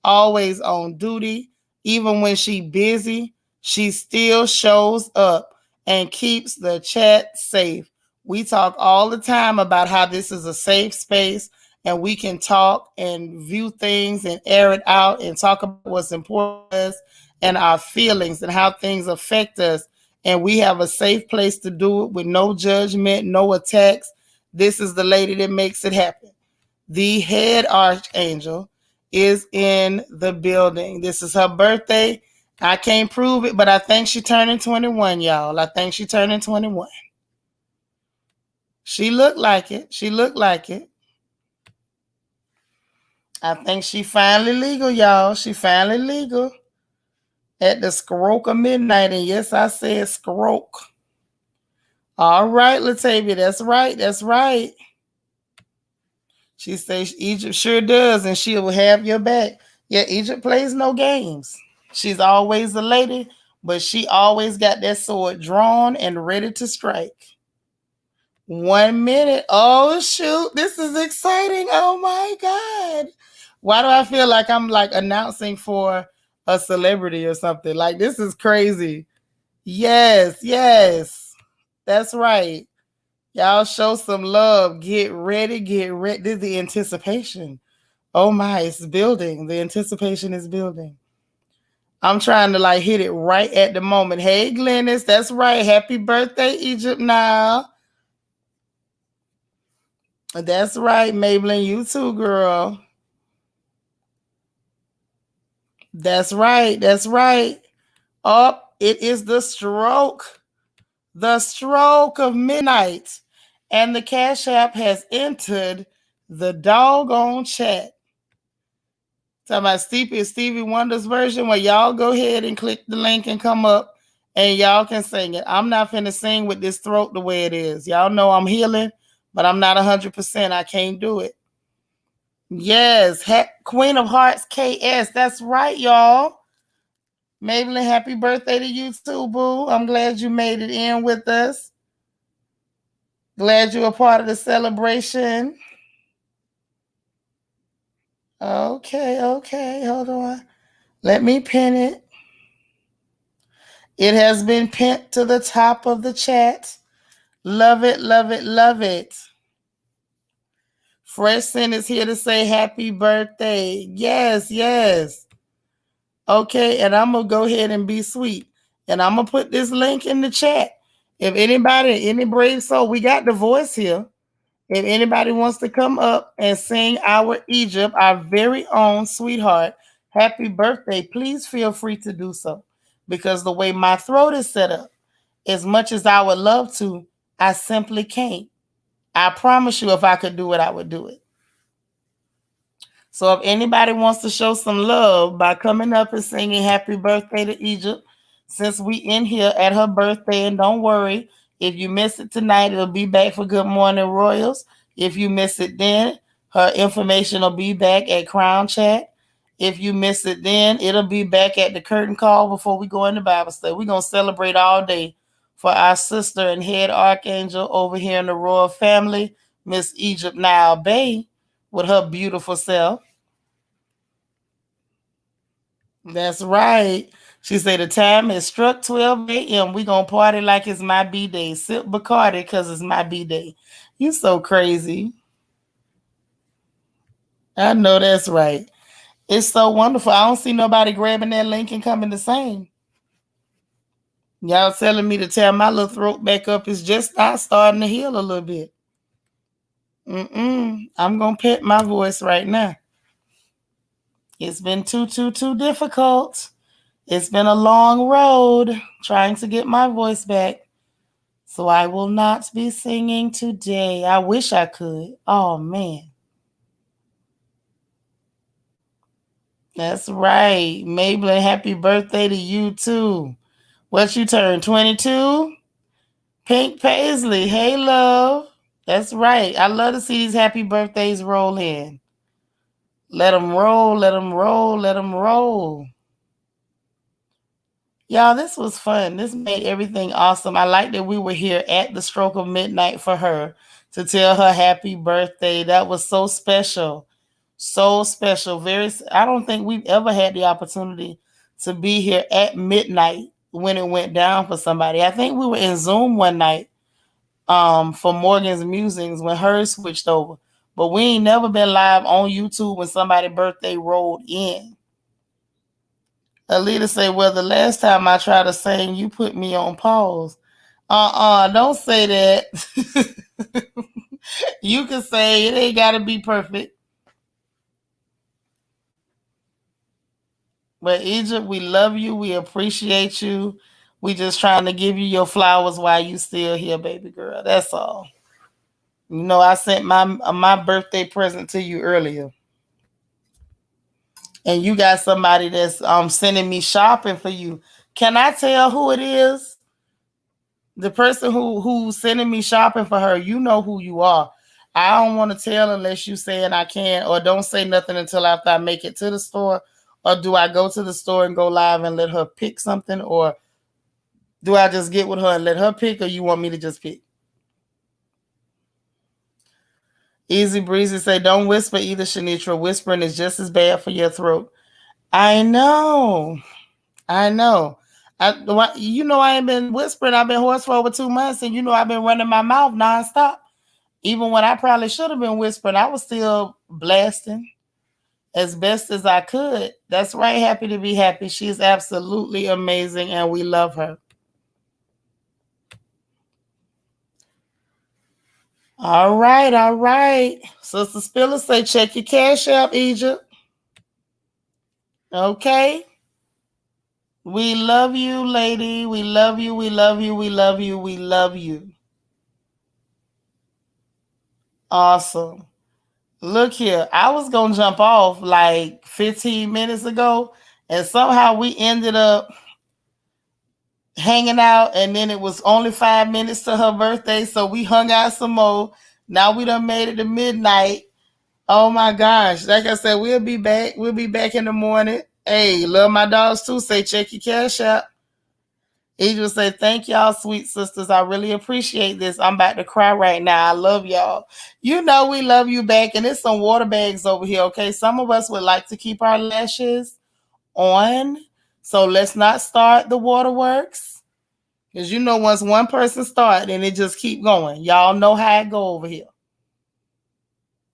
always on duty. Even when she busy, she still shows up and keeps the chat safe. We talk all the time about how this is a safe space and we can talk and view things and air it out and talk about what's important to us and our feelings and how things affect us. And we have a safe place to do it with no judgment, no attacks. This is the lady that makes it happen. The head archangel is in the building. This is her birthday. I can't prove it, but I think she turning 21, y'all. I think she turning 21. She looked like it. She looked like it. I think she finally legal, y'all. She finally legal. At the stroke of midnight. And yes, I said stroke. All right, Latavia. That's right. That's right. She says Egypt sure does, and she will have your back. Yeah, Egypt plays no games. She's always a lady but she always got that sword drawn and ready to strike. 1 minute. Oh shoot, this is exciting. Oh my God. Why do I feel like I'm like announcing for a celebrity or something? Like this is crazy. Yes, yes. That's right. Y'all show some love. Get ready, get ready. This is the anticipation. Oh my, it's building. The anticipation is building. I'm trying to like hit it right at the moment. Hey, Glennis, that's right. Happy birthday, Egypt now. That's right, Maybelline. You too, girl. That's right. That's right. Up, it is the stroke. The stroke of midnight. And the Cash App has entered the doggone chat. Talking about Stevie Wonder's version where y'all go ahead and click the link and come up and y'all can sing it. I'm not finna sing with this throat the way it is. Y'all know I'm healing, but I'm not 100%. I can't do it. Yes, Queen of Hearts KS. That's right, y'all. Maybelline, happy birthday to you too, boo. I'm glad you made it in with us. Glad you're a part of the celebration. Okay. Hold on. Let me pin it. It has been pinned to the top of the chat. Love it, love it, love it. Fresh Sin is here to say happy birthday. Yes, yes. Okay, and I'm going to go ahead and be sweet. And I'm going to put this link in the chat. If anybody, any brave soul, we got the voice here. If anybody wants to come up and sing our Egypt, our very own sweetheart, happy birthday, please feel free to do so. Because the way my throat is set up, as much as I would love to, I simply can't. I promise you, if I could do it, I would do it. So if anybody wants to show some love by coming up and singing happy birthday to Egypt, since we in here at her birthday, and don't worry, if you miss it tonight, it'll be back for Good Morning Royals. If you miss it then, her information will be back at Crown Chat. If you miss it then, it'll be back at the curtain call before we go into Bible study. We're going to celebrate all day for our sister and head archangel over here in the royal family, Miss Egypt Now Bay, with her beautiful self. That's right. She said the time has struck 12 a.m. We gonna party like it's my B-day. Sip Bacardi because it's my B-day. You so crazy. I know that's right. It's so wonderful. I don't see nobody grabbing that link and coming to sing. Y'all telling me to tear my little throat back up. It's just not starting to heal a little bit. I'm gonna pet my voice right now. It's been too difficult. It's been a long road trying to get my voice back. So I will not be singing today. I wish I could. Oh, man. That's right. Maybelline, happy birthday to you, too. What you turned, 22? Pink Paisley, hey, love. That's right. I love to see these happy birthdays roll in. Let them roll, let them roll, let them roll. Y'all, this was fun. This made everything awesome. I like that we were here at the stroke of midnight for her to tell her happy birthday. That was so special. So special. I don't think we've ever had the opportunity to be here at midnight when it went down for somebody. I think we were in Zoom one night for Morgan's Musings when hers switched over. But we ain't never been live on YouTube when somebody's birthday rolled in. Alita say, well, the last time I tried to sing, you put me on pause. Don't say that. You can say it ain't got to be perfect. But Egypt, we love you. We appreciate you. We just trying to give you your flowers while you still here, baby girl. That's all. You know, I sent my birthday present to you earlier. And you got somebody that's sending me shopping for you. Can I tell who it is? The person who's sending me shopping for her, you know who you are. I don't want to tell unless you saying I can, or don't say nothing until after I make it to the store. Or do I go to the store and go live and let her pick something? Or Do I just get with her and let her pick, or you want me to just pick? Easy Breezy say, don't whisper either, Shanitra. Whispering is just as bad for your throat. I know. I know. I ain't been whispering. I've been hoarse for over 2 months, and I've been running my mouth nonstop. Even when I probably should have been whispering, I was still blasting as best as I could. That's right. Happy to be happy. She's absolutely amazing, and we love her. All right, all right. Sister Spiller say, check your cash app, Egypt. Okay. We love you, lady. We love you. We love you. We love you. We love you. Awesome. Look here. I was going to jump off like 15 minutes ago, and somehow we ended up hanging out, and then it was only 5 minutes to her birthday, so we hung out some more. Now we done made it to midnight. Oh my gosh. Like I said, we'll be back. We'll be back in the morning. Hey, love my dogs too. Say check your cash app. Angel say, thank y'all, sweet sisters. I really appreciate this. I'm about to cry right now. I love y'all. We love you back. And there's some water bags over here, okay? Some of us would like to keep our lashes on. So let's not start the waterworks. Because once one person starts, then it just keep going. Y'all know how it go over here.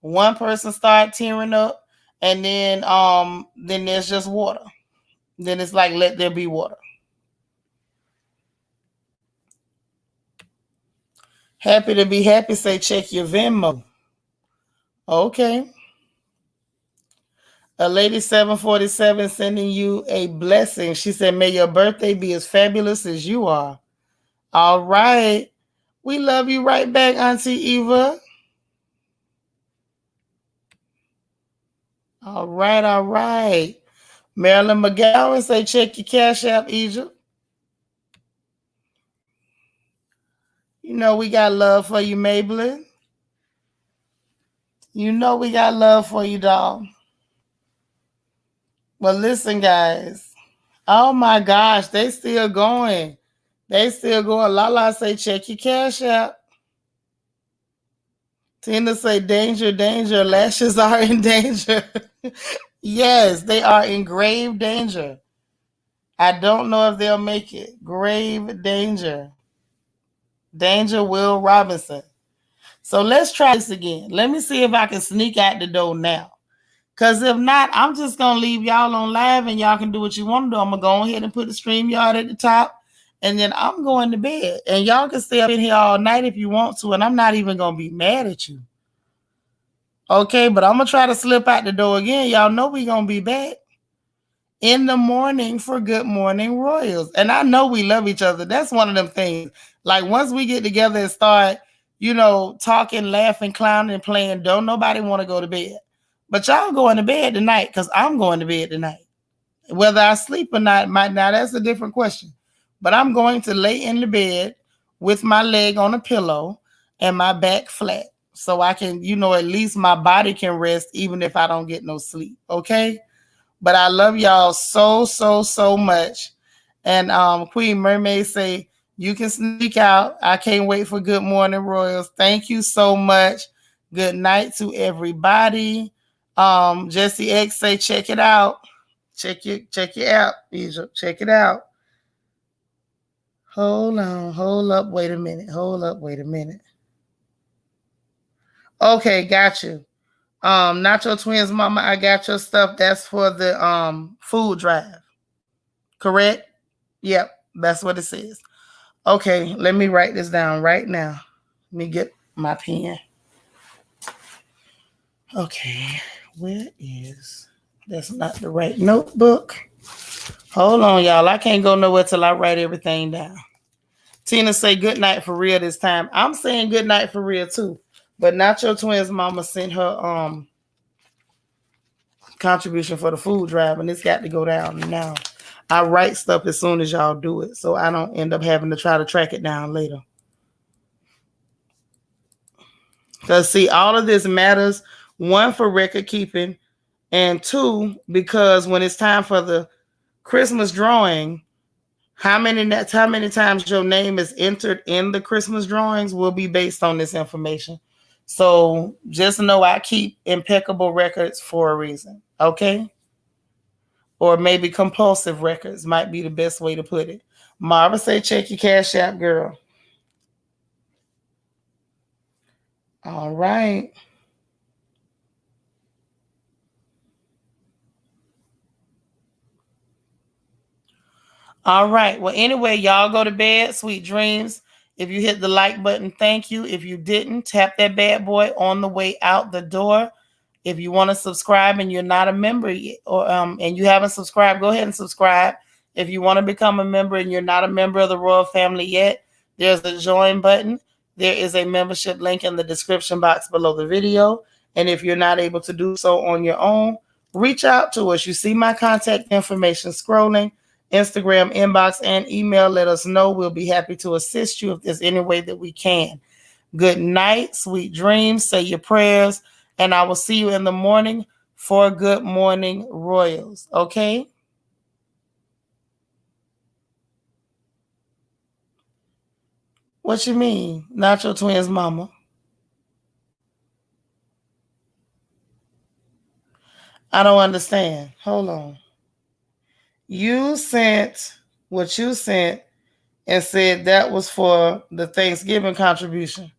One person start tearing up, and then there's just water. Then it's like, let there be water. Happy to be happy. Say check your Venmo. Okay. A lady 747 sending you a blessing. She said, may your birthday be as fabulous as you are. All right. We love you right back, Auntie Eva. All right, all right. Marilyn McGowan say, check your cash app, Egypt. We got love for you, Maybelline. We got love for you, dog. Well, listen, guys. Oh my gosh, they still going. They still going. Lala say, check your cash app. Tina say, danger, danger. Lashes are in danger. Yes, they are in grave danger. I don't know if they'll make it. Grave danger. Danger, Will Robinson. So let's try this again. Let me see if I can sneak out the door now. Because if not, I'm just going to leave y'all on live and y'all can do what you want to do. I'm going to go ahead and put the StreamYard at the top. And then I'm going to bed. And y'all can stay up in here all night if you want to. And I'm not even going to be mad at you. Okay, but I'm going to try to slip out the door again. Y'all know we're going to be back in the morning for Good Morning Royals. And I know we love each other. That's one of them things. Like once we get together and start, talking, laughing, clowning, and playing, don't nobody want to go to bed. But y'all going to bed tonight because I'm going to bed tonight. Whether I sleep or not, now that's a different question. But I'm going to lay in the bed with my leg on a pillow and my back flat. So I can, at least my body can rest even if I don't get no sleep. Okay? But I love y'all so, so, so much. And Queen Mermaid say, you can sneak out. I can't wait for Good Morning Royals. Thank you so much. Good night to everybody. Jesse X say, check it out. Check your app, Egypt. Check it out. Hold on. Hold up. Wait a minute. Hold up. Wait a minute. Okay, got you. Nacho Twins Mama, I got your stuff. That's for the food drive. Correct? Yep, that's what it says. Okay, let me write this down right now. Let me get my pen. Okay, where is... That's not the right notebook. Hold on, y'all. I can't go nowhere till I write everything down. Tina say good night for real this time. I'm saying good night for real too. But Nacho Twins Mama sent her contribution for the food drive, and it's got to go down now. I write stuff as soon as y'all do it, so I don't end up having to try to track it down later. Because, see, all of this matters, one, for record keeping, and two, because when it's time for the Christmas drawing, How many times your name is entered in the Christmas drawings will be based on this information. So just know I keep impeccable records for a reason. Okay? Or maybe compulsive records might be the best way to put it. Marva say check your Cash App, girl. All right. All right. Well, anyway, y'all go to bed. Sweet dreams. If you hit the like button, thank you. If you didn't, tap that bad boy on the way out the door. If you want to subscribe and you're not a member yet, or and you haven't subscribed, go ahead and subscribe. If you want to become a member and you're not a member of the royal family yet, there's a join button. There is a membership link in the description box below the video. And if you're not able to do so on your own, reach out to us. You see my contact information scrolling. Instagram inbox and email. Let us know. We'll be happy to assist you if there's any way that we can. Good night, sweet dreams. Say your prayers, and I will see you in the morning for Good Morning Royals. Okay? What you mean? Not your twins, mama. I don't understand. Hold on. You sent what you sent and said that was for the Thanksgiving contribution.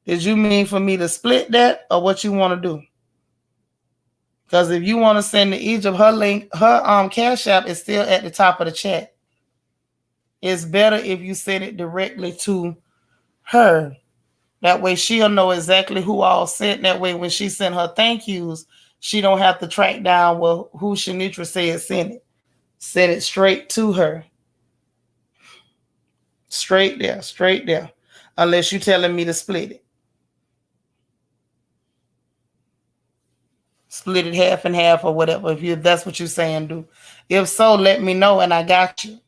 Did you mean for me to split that or what you want to do? Because if you want to send to Egypt, her link, her Cash App is still at the top of the chat. It's better if you send it directly to her. That way she'll know exactly who all sent. That way when she sent her thank yous, she don't have to track down who Shanitra said sent it. Send it straight to her. Straight there, straight there. Unless you're telling me to split it. Split it half and half or whatever. If that's what you're saying, do. If so, let me know and I got you.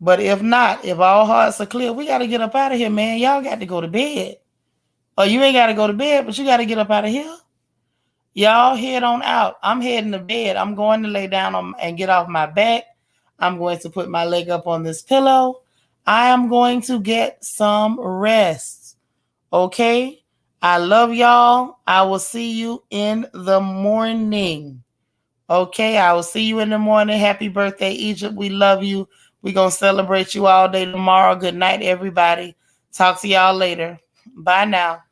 But if not, if all hearts are clear, we got to get up out of here, man. Y'all got to go to bed. Or you ain't got to go to bed, but you got to get up out of here. Y'all head on out. I'm heading to bed. I'm going to lay down and get off my back. I'm going to put my leg up on this pillow. I am going to get some rest. Okay? I love y'all. I will see you in the morning. Okay? I will see you in the morning. Happy birthday, Egypt. We love you. We're going to celebrate you all day tomorrow. Good night, everybody. Talk to y'all later. Bye now.